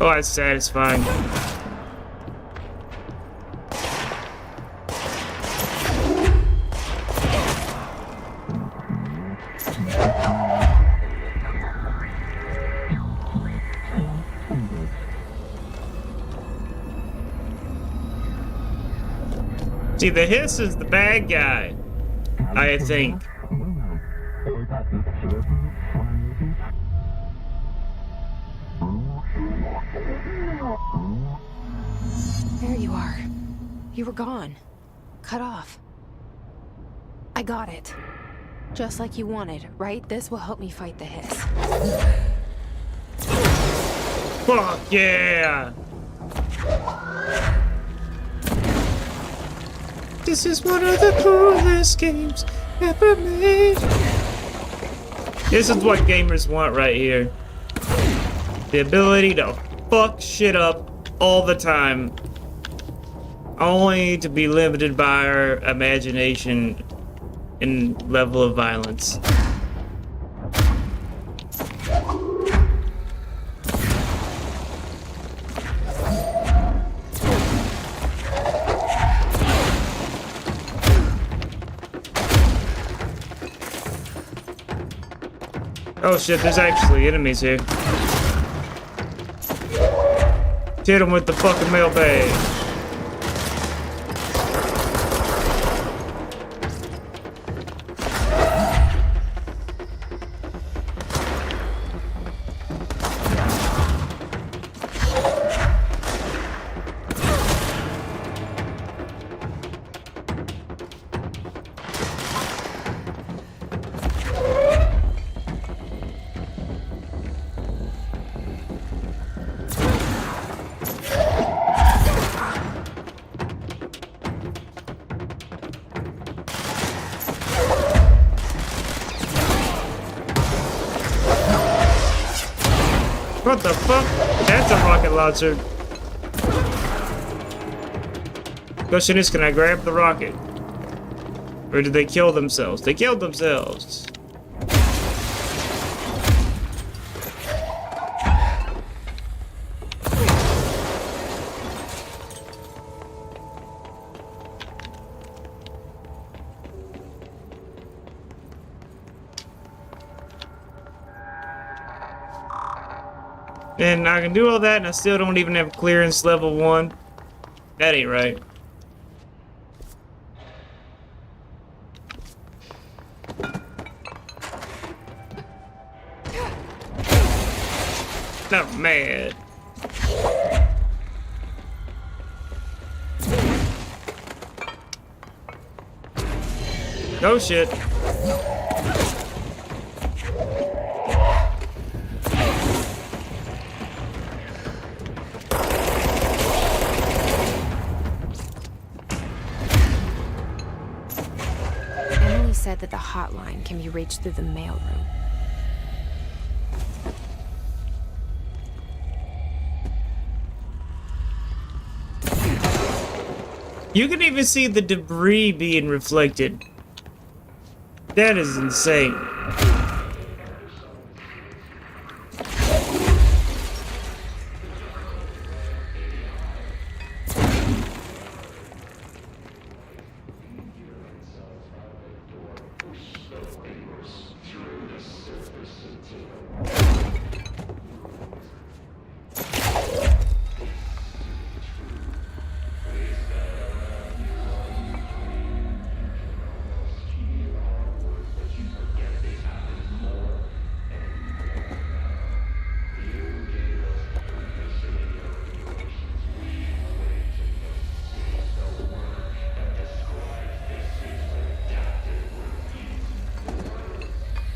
Oh, that's satisfying. See, the hiss is the bad guy, I think. There you are. You were gone. Cut off. I got it. Just like you wanted, right? This will help me fight the hiss. Fuck yeah! This is one of the coolest games ever made. This is what gamers want right here. The ability to fuck shit up all the time. Only to be limited by our imagination and level of violence. Oh shit, there's actually enemies here. Hit him with the fucking mailbag. What the fuck? That's a rocket launcher. Question is, can I grab the rocket? Or did they kill themselves? They killed themselves. And I can do all that and I still don't even have clearance level 1. That ain't right. mad. Oh shit. Emily said that the hotline can be reached through the mailroom. You can even see the debris being reflected. That is insane.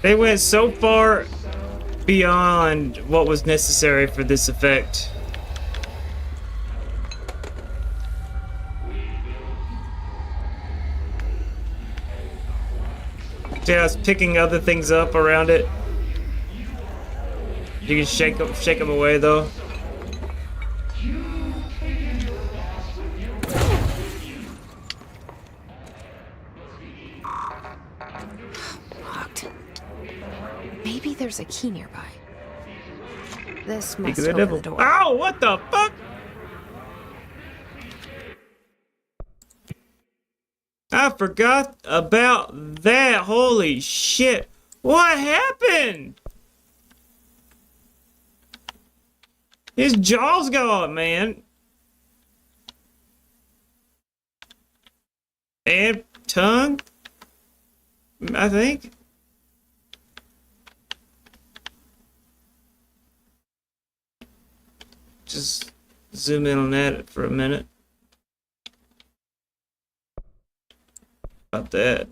They went so far beyond what was necessary for this effect. Just picking other things up around it. You can shake them away though. Locked. Maybe there's a key nearby. This must Speak of open the door. Ow! What the fuck? I forgot about that. Holy shit! What happened? His jaw's gone, man. And tongue, I think. Just zoom in on that for a minute. About that.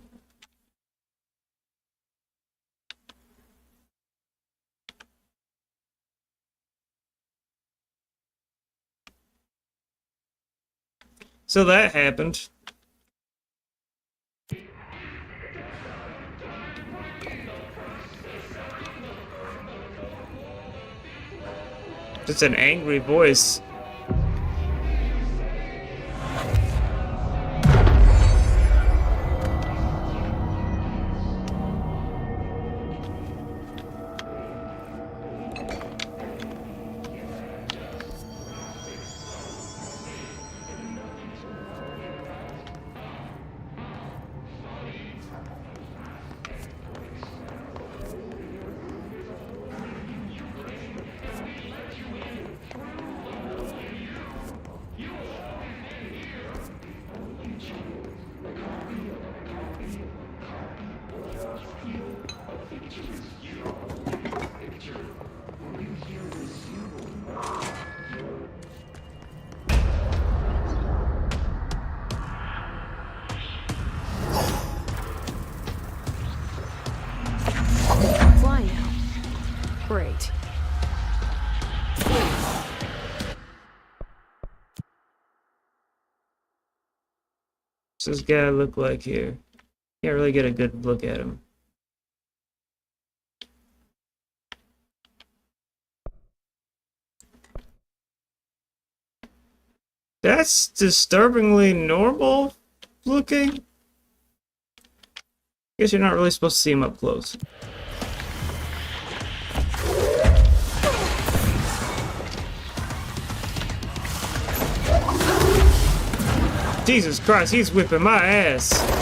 So that happened. Just an angry voice. Fly now. Great. What's this guy look like here? Can't really get a good look at him. That's disturbingly normal looking. Guess you're not really supposed to see him up close. Jesus Christ, he's whipping my ass.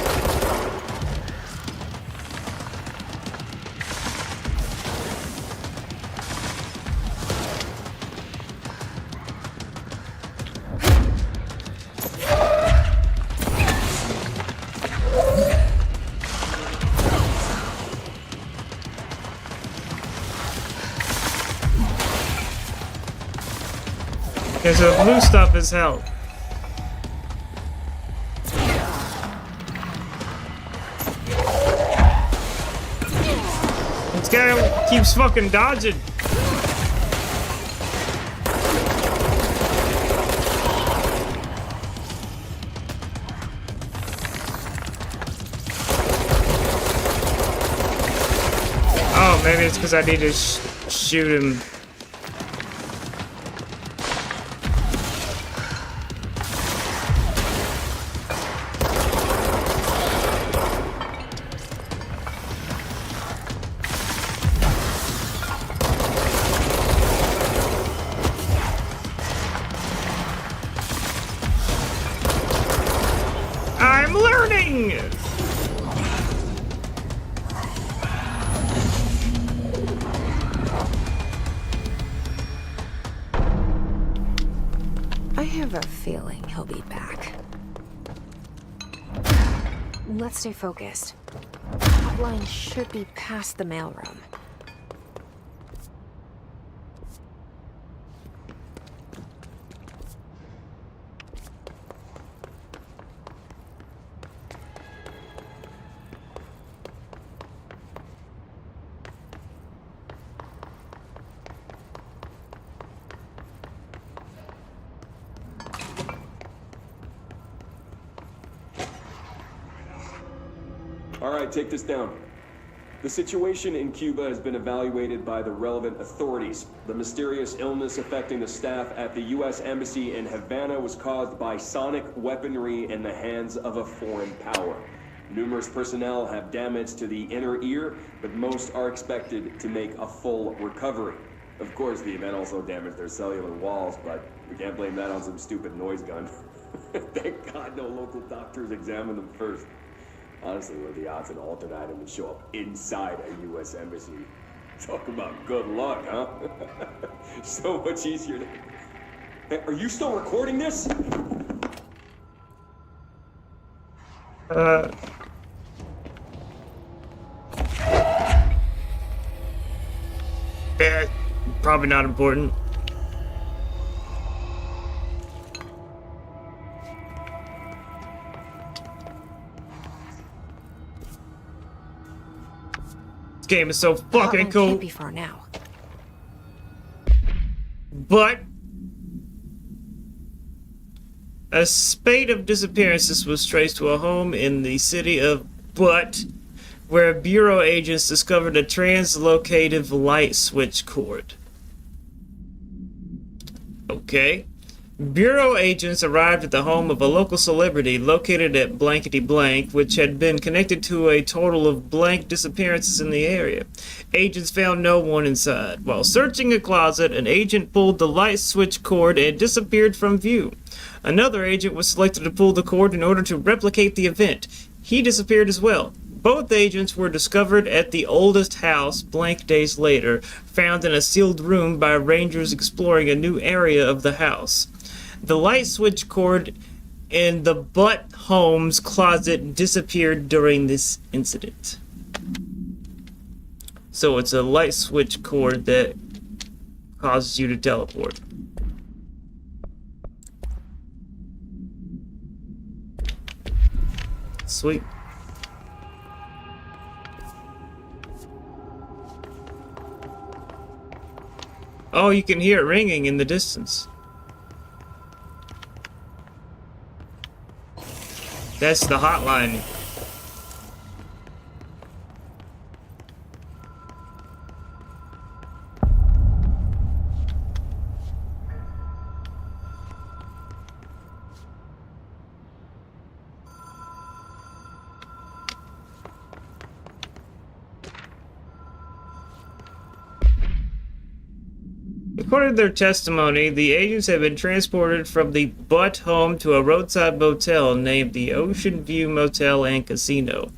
Because the blue stuff is help. This guy keeps fucking dodging. Oh, maybe it's because I need to shoot him. I'm learning! I have a feeling he'll be back. Let's stay focused. Hotline should be past the mailroom. All right, take this down. The situation in Cuba has been evaluated by the relevant authorities. The mysterious illness affecting the staff at the U.S. Embassy in Havana was caused by sonic weaponry in the hands of a foreign power. Numerous personnel have damage to the inner ear, but most are expected to make a full recovery. Of course, the event also damaged their cellular walls, but we can't blame that on some stupid noise gun. Thank God no local doctors examined them first. Honestly, what are the odds an altered item would show up inside a U.S. embassy? Talk about good luck, huh? So much easier to... Hey, are you still recording this? Probably not important. Game is so fucking Hotline cool. Can't be far now. But a spate of disappearances was traced to a home in the city of Butt, where Bureau agents discovered a translocative light switch cord. Okay. Bureau agents arrived at the home of a local celebrity located at blankety blank, which had been connected to a total of blank disappearances in the area. Agents found no one inside. While searching a closet, an agent pulled the light switch cord and disappeared from view. Another agent was selected to pull the cord in order to replicate the event. He disappeared as well. Both agents were discovered at the oldest house blank days later, found in a sealed room by rangers exploring a new area of the house. The light switch cord in the Butt home's closet disappeared during this incident. So it's a light switch cord that causes you to teleport. Sweet. Oh, you can hear it ringing in the distance. That's the hotline. According to their testimony, the agents had been transported from the Butt home to a roadside motel named the Ocean View Motel and Casino,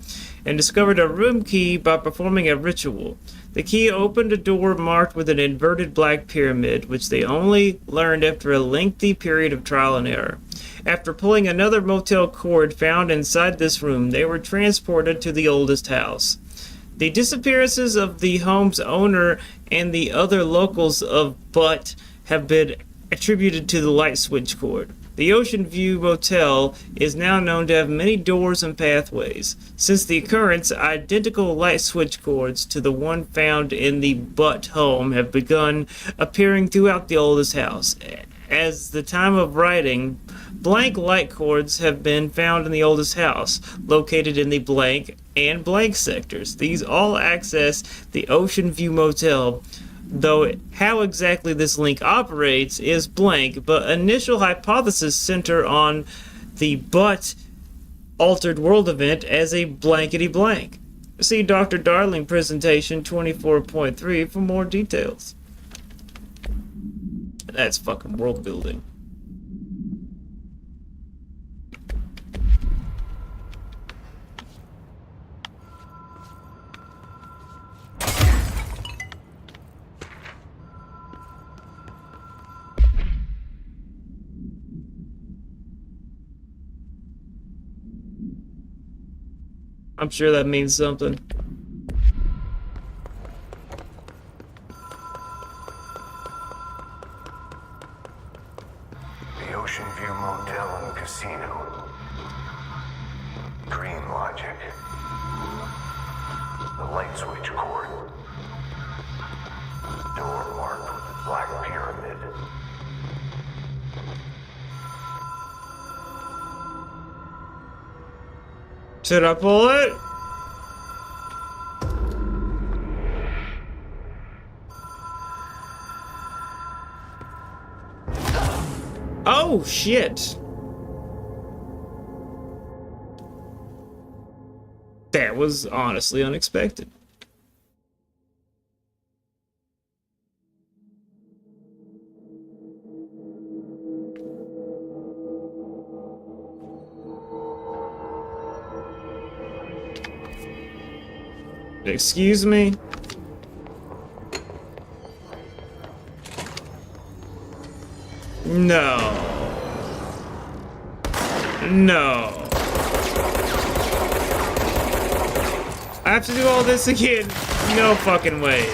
and discovered a room key by performing a ritual. The key opened a door marked with an inverted black pyramid, which they only learned after a lengthy period of trial and error. After pulling another motel cord found inside this room, they were transported to the oldest house. The disappearances of the home's owner and the other locals of Butt have been attributed to the light switch cord. The Ocean View Motel is now known to have many doors and pathways. Since the occurrence, identical light switch cords to the one found in the Butt home have begun appearing throughout the oldest house. As the time of writing, blank light cords have been found in the oldest house, located in the blank and blank sectors. These all access the Ocean View Motel, though how exactly this link operates is blank, but initial hypotheses center on the Butt altered world event as a blankety blank. See Dr. Darling presentation 24.3 for more details. That's fucking world building. I'm sure that means something. The Ocean View Motel and Casino. Green logic. The light switch cord. Door marked with the black pyramid. Should I pull it? Oh, shit. That was honestly unexpected. Excuse me? No. No. I have to do all this again? No fucking way.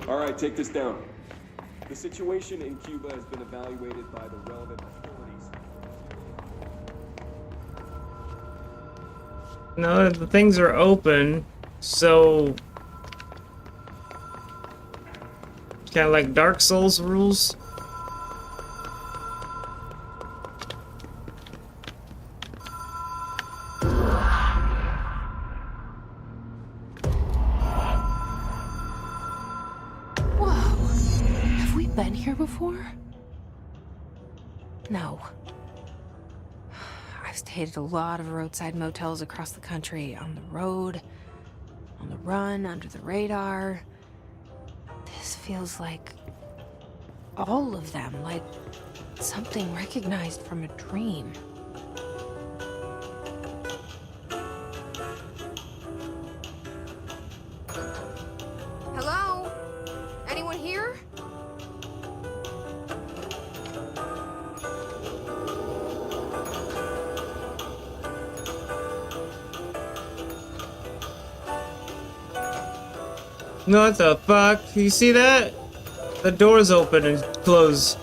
All right, take this down. The situation in Cuba has been evaluated by the relevant authorities. No, the things are open, so kind of like Dark Souls rules. Been here before? No. I've stayed at a lot of roadside motels across the country, on the road, on the run, under the radar. This feels like all of them, like something recognized from a dream. Hello? Anyone here? What the fuck? You see that? The door's open and closed.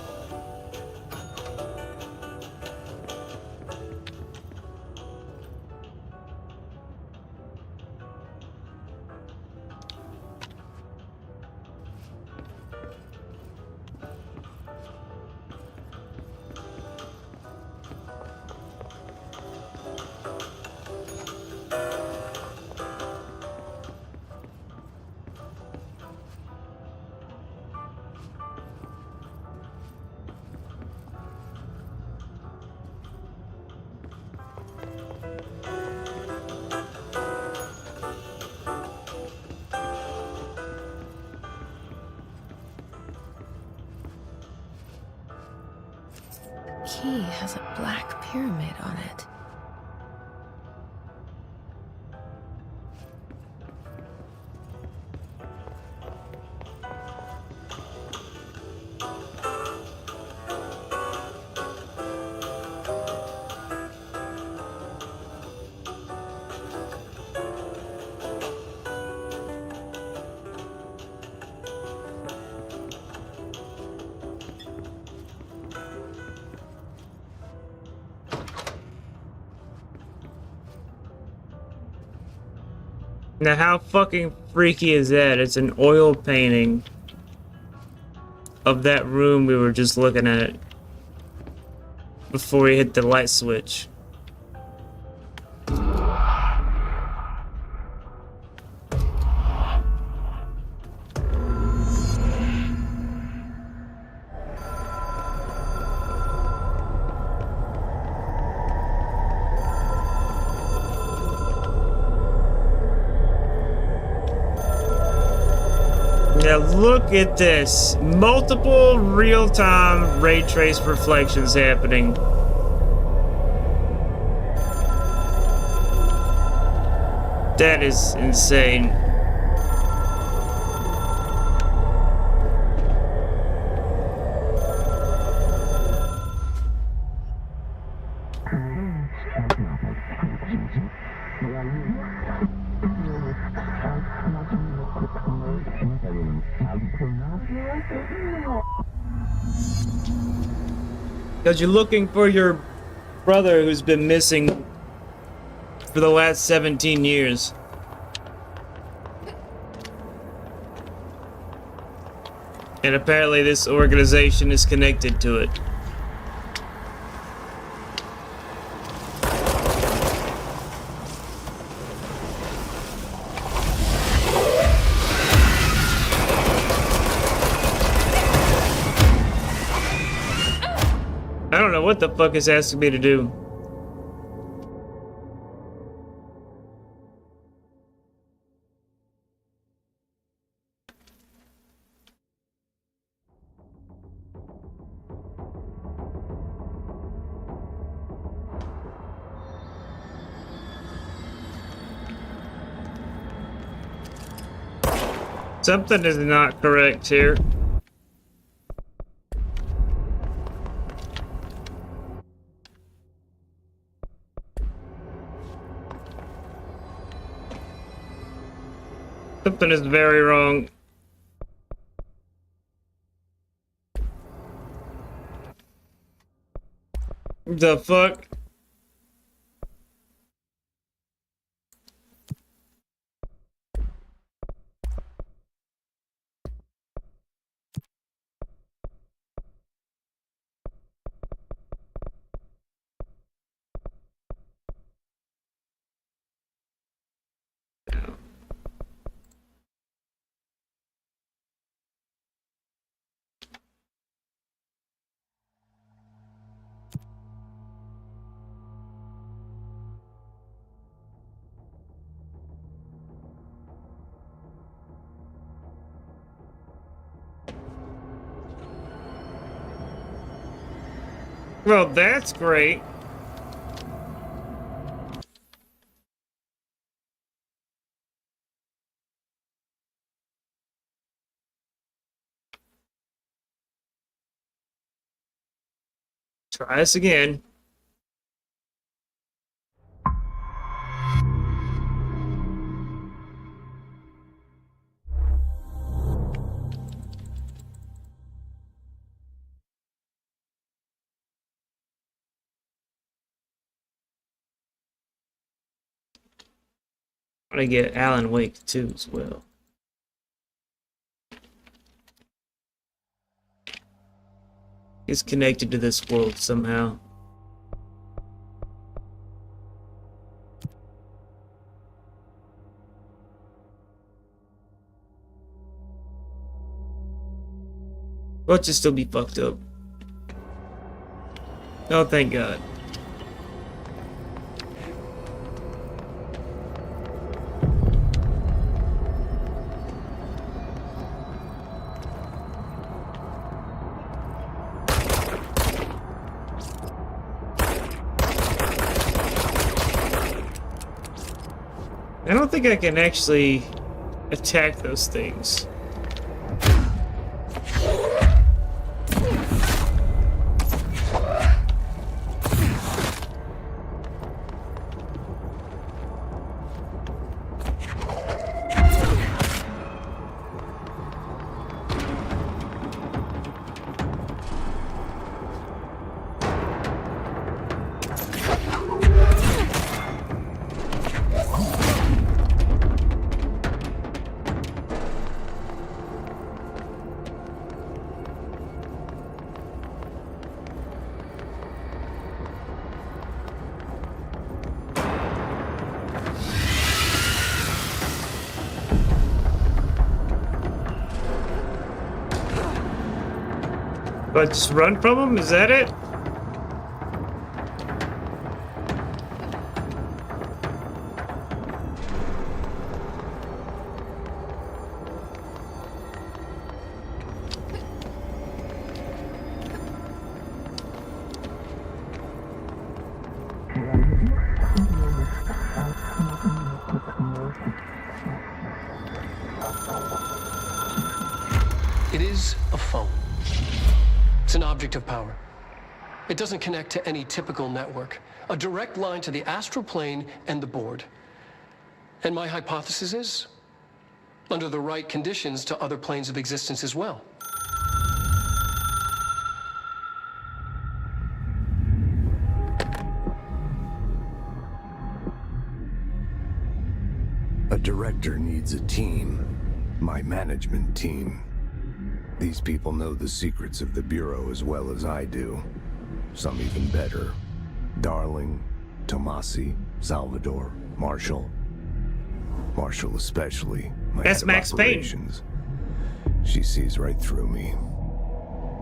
Key has a black pyramid on it. Now, how fucking freaky is that? It's an oil painting of that room we were just looking at before we hit the light switch. Now look at this. Multiple real-time ray trace reflections happening. That is insane. Because you're looking for your brother who's been missing for the last 17 years. And apparently this organization is connected to it. I don't know what the fuck it's asking me to do. Something is not correct here. Something is very wrong. The fuck? Well, that's great. Try this again. I get Alan Wake too as well. He's connected to this world somehow. Watch it still be fucked up. Oh, thank God. I don't think I can actually attack those things. But just run from them? Is that it? It is a phone. It's an object of power. It doesn't connect to any typical network. A direct line to the astral plane and the board. And my hypothesis is, under the right conditions, to other planes of existence as well. A director needs a team. My management team. These people know the secrets of the Bureau as well as I do. Some even better. Darling, Tomasi, Salvador, Marshall. Marshall especially. That's Max Payne. She sees right through me.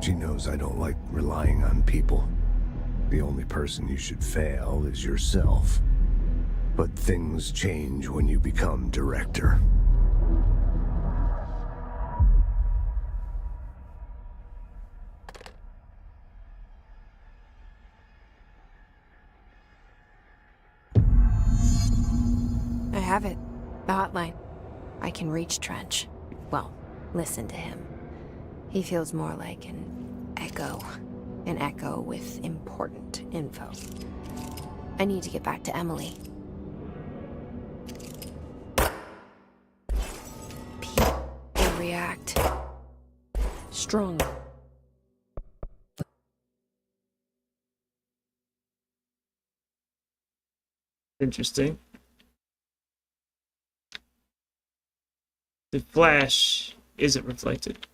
She knows I don't like relying on people. The only person you should fail is yourself. But things change when you become director. I have it. The hotline. I can reach Trench. Well, listen to him. He feels more like an echo. An echo with important info. I need to get back to Emily. People react. Strong. Interesting. The flash isn't reflected.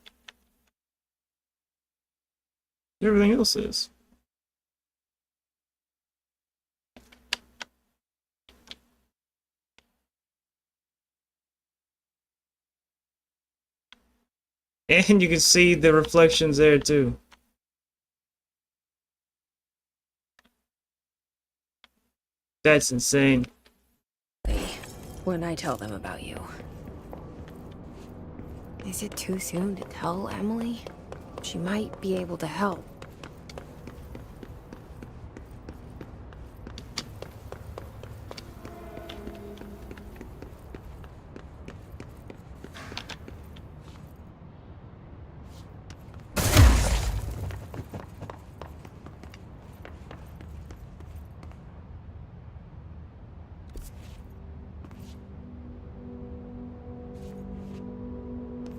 Everything else is. And you can see the reflections there too. That's insane. When I tell them about you. Is it too soon to tell Emily? She might be able to help.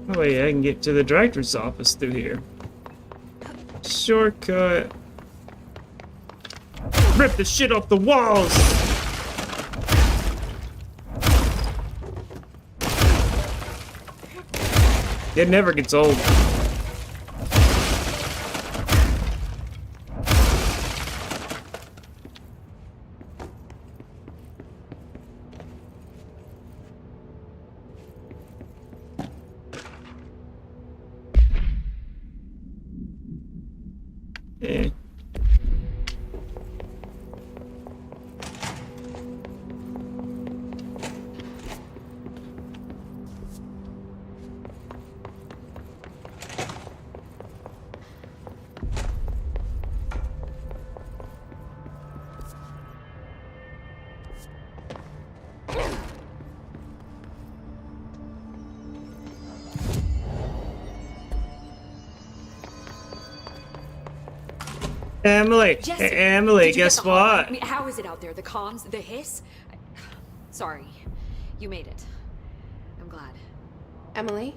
Oh wait, I can get to the director's office through here. Shortcut. Rip the shit off the walls! It never gets old. Yeah. Emily, Jesse, Emily, did you get guess the hotline? what? I mean, how is it out there? The comms, the hiss? Sorry, you made it. I'm glad. Emily,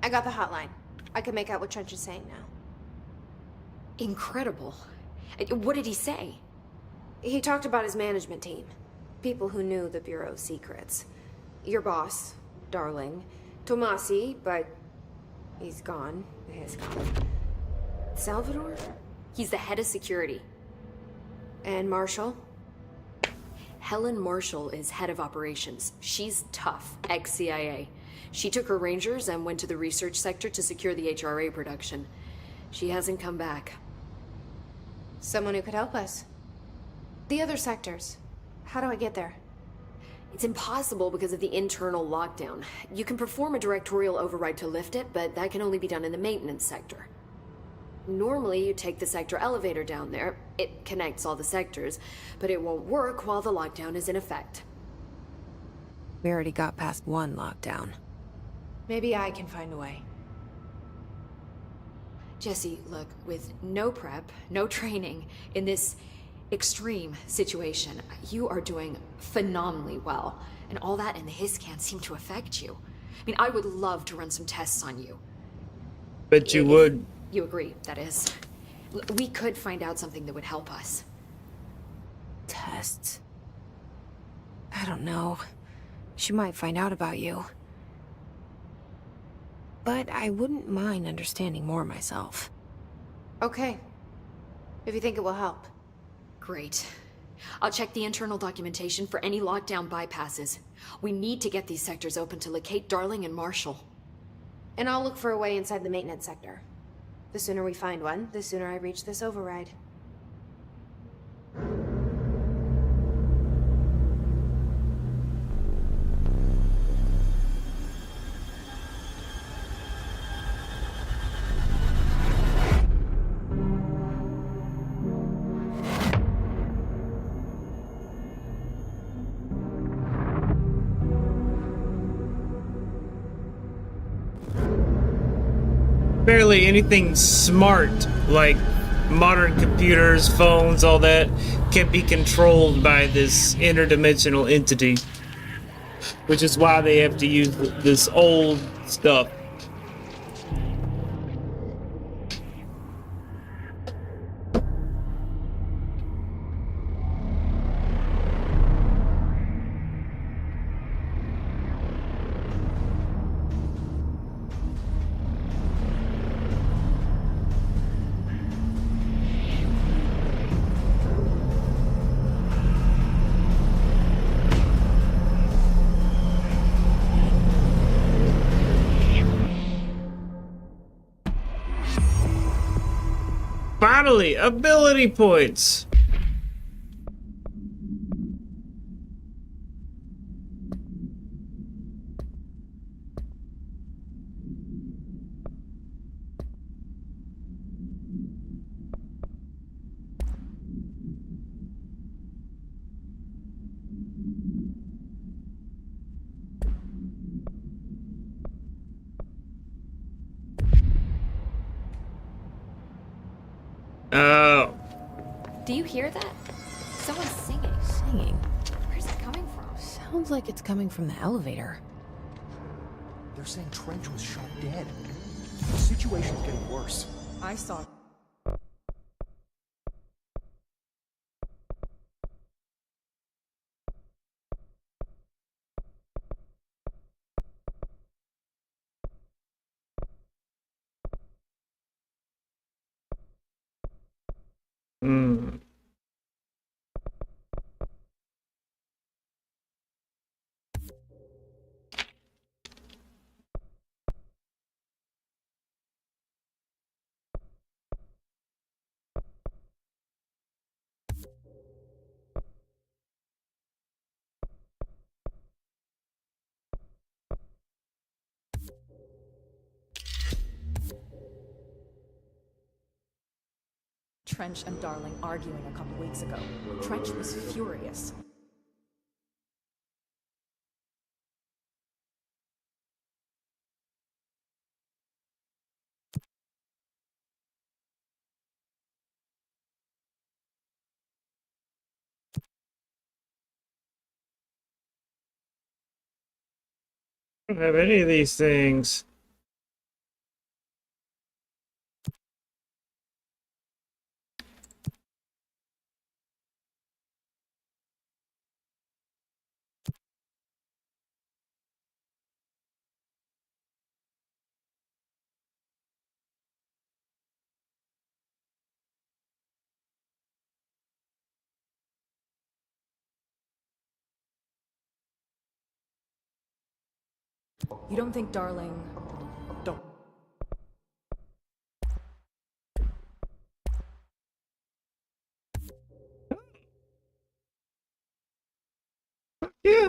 I got the hotline. I can make out what Trench is saying now. Incredible. What did he say? He talked about his management team. People who knew the Bureau's secrets. Your boss, Darling. Tomasi, but he's gone. He's gone. Salvador? He's the head of security. And Marshall? Helen Marshall is head of operations. She's tough, ex-CIA. She took her Rangers and went to the research sector to secure the HRA production. She hasn't come back. Someone who could help us. The other sectors. How do I get there? It's impossible because of the internal lockdown. You can perform a directorial override to lift it, but that can only be done in the maintenance sector. Normally, you take the sector elevator down there. It connects all the sectors, but it won't work while the lockdown is in effect. We already got past one lockdown. Maybe I can find a way. Jesse, look, with no prep, no training, in this extreme situation, you are doing phenomenally well. And all that and the hiss can't seem to affect you. I mean, I would love to run some tests on you. Bet you would. You agree, that is. We could find out something that would help us. Tests. I don't know. She might find out about you. But I wouldn't mind understanding more myself. Okay. If you think it will help. Great. I'll check the internal documentation for any lockdown bypasses. We need to get these sectors open to locate Darling and Marshall. And I'll look for a way inside the maintenance sector. The sooner we find one, the sooner I reach this override. Barely anything smart, like modern computers, phones, all that, can be controlled by this interdimensional entity. Which is why they have to use this old stuff. Finally, ability points. Oh. Do you hear that? Someone's singing. Singing? Where's it coming from? Sounds like it's coming from the elevator. They're saying Trench was shot dead. The situation's getting worse. I saw Hmm. Trench and Darling arguing a couple weeks ago. Trench was furious. I don't have any of these things. You don't think Darling... Don't. Yeah.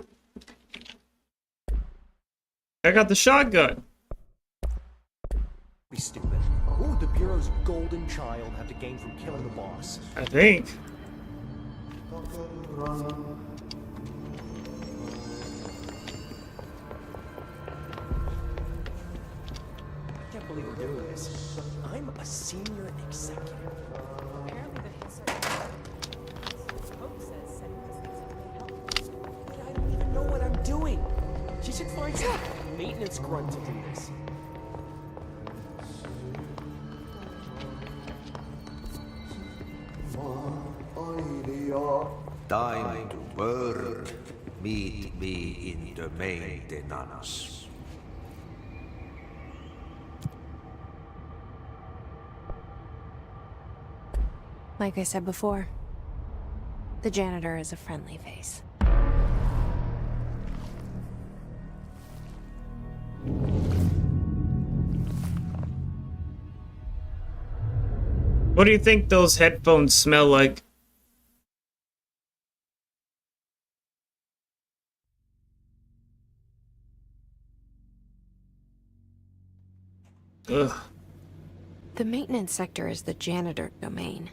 I got the shotgun. Be stupid. What would the Bureau's golden child have to gain from killing the boss? I think. I can't believe we're doing this. I'm a senior executive. Apparently the hits are... Hope says sending this needs help. But I don't even know what I'm doing. She should find some maintenance grunt to do this. Time to work. Meet me in the maintenance. Like I said before, the janitor is a friendly face. What do you think those headphones smell like? Ugh. The maintenance sector is the janitor domain.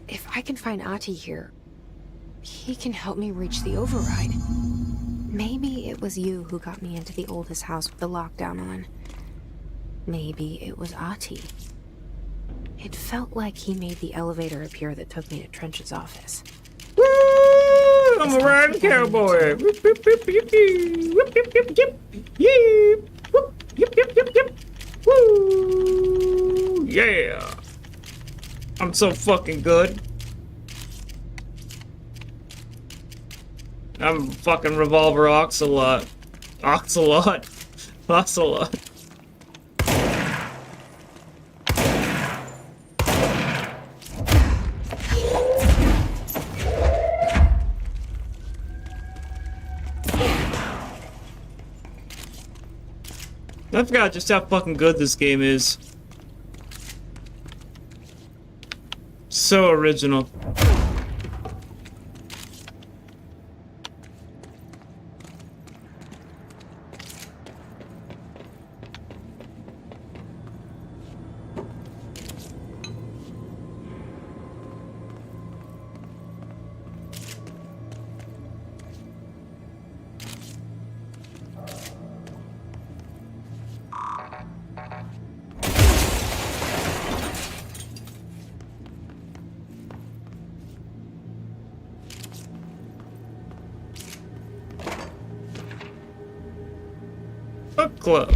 If I can find Ahti here, he can help me reach the override. Maybe it was you who got me into the oldest house with the lockdown on. Maybe it was Ahti. It felt like he made the elevator appear that took me to Trench's office. Woo! I'm a riding cowboy. Whoop, whoop, whoop, yip, yip, yip, yip, yip, yip. Whoop, yip, yip, yip, yip. Woo! Yeah! I'm so fucking good. I'm fucking Revolver Oxalot. Oxalot. Ocelot. I forgot just how fucking good this game is. So original. Book club.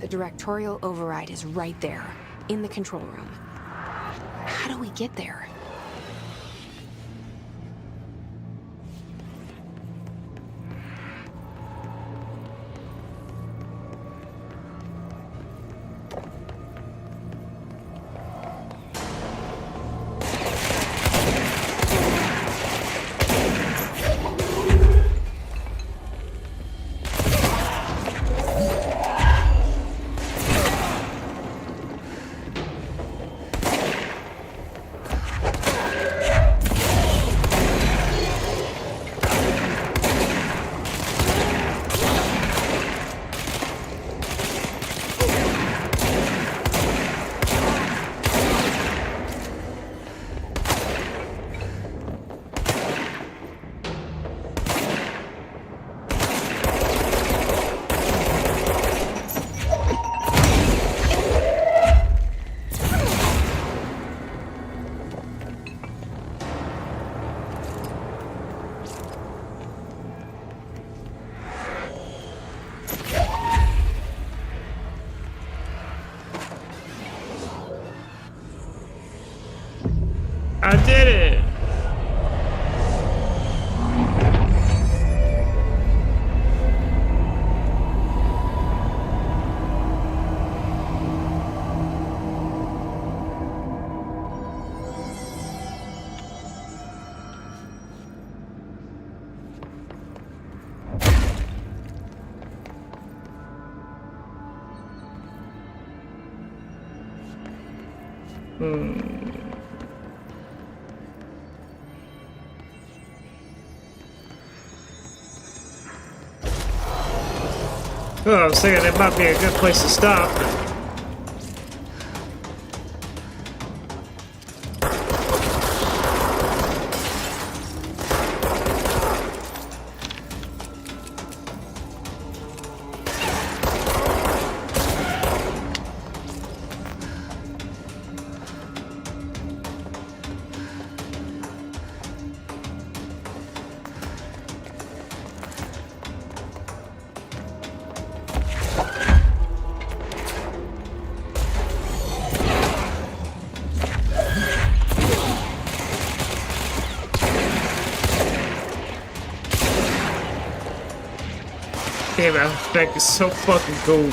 The directorial override is right there, in the control room. How do we get there? I did it! Oh, I was thinking that might be a good place to stop. Damn, that back is so fucking cool.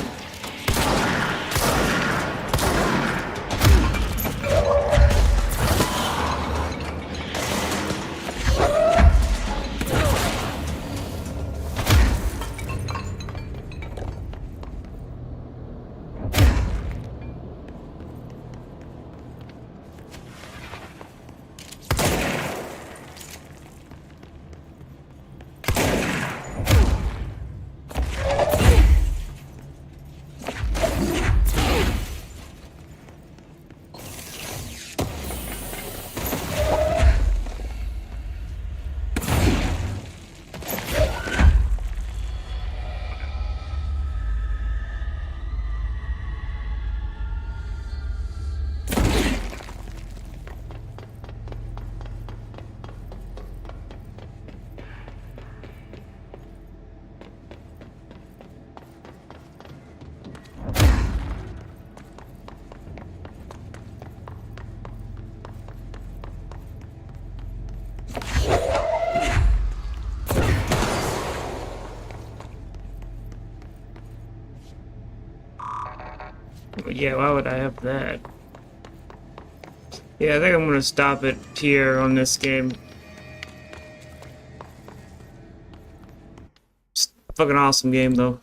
Yeah, why would I have that? Yeah, I think I'm gonna stop it here on this game. It's a fucking awesome game though.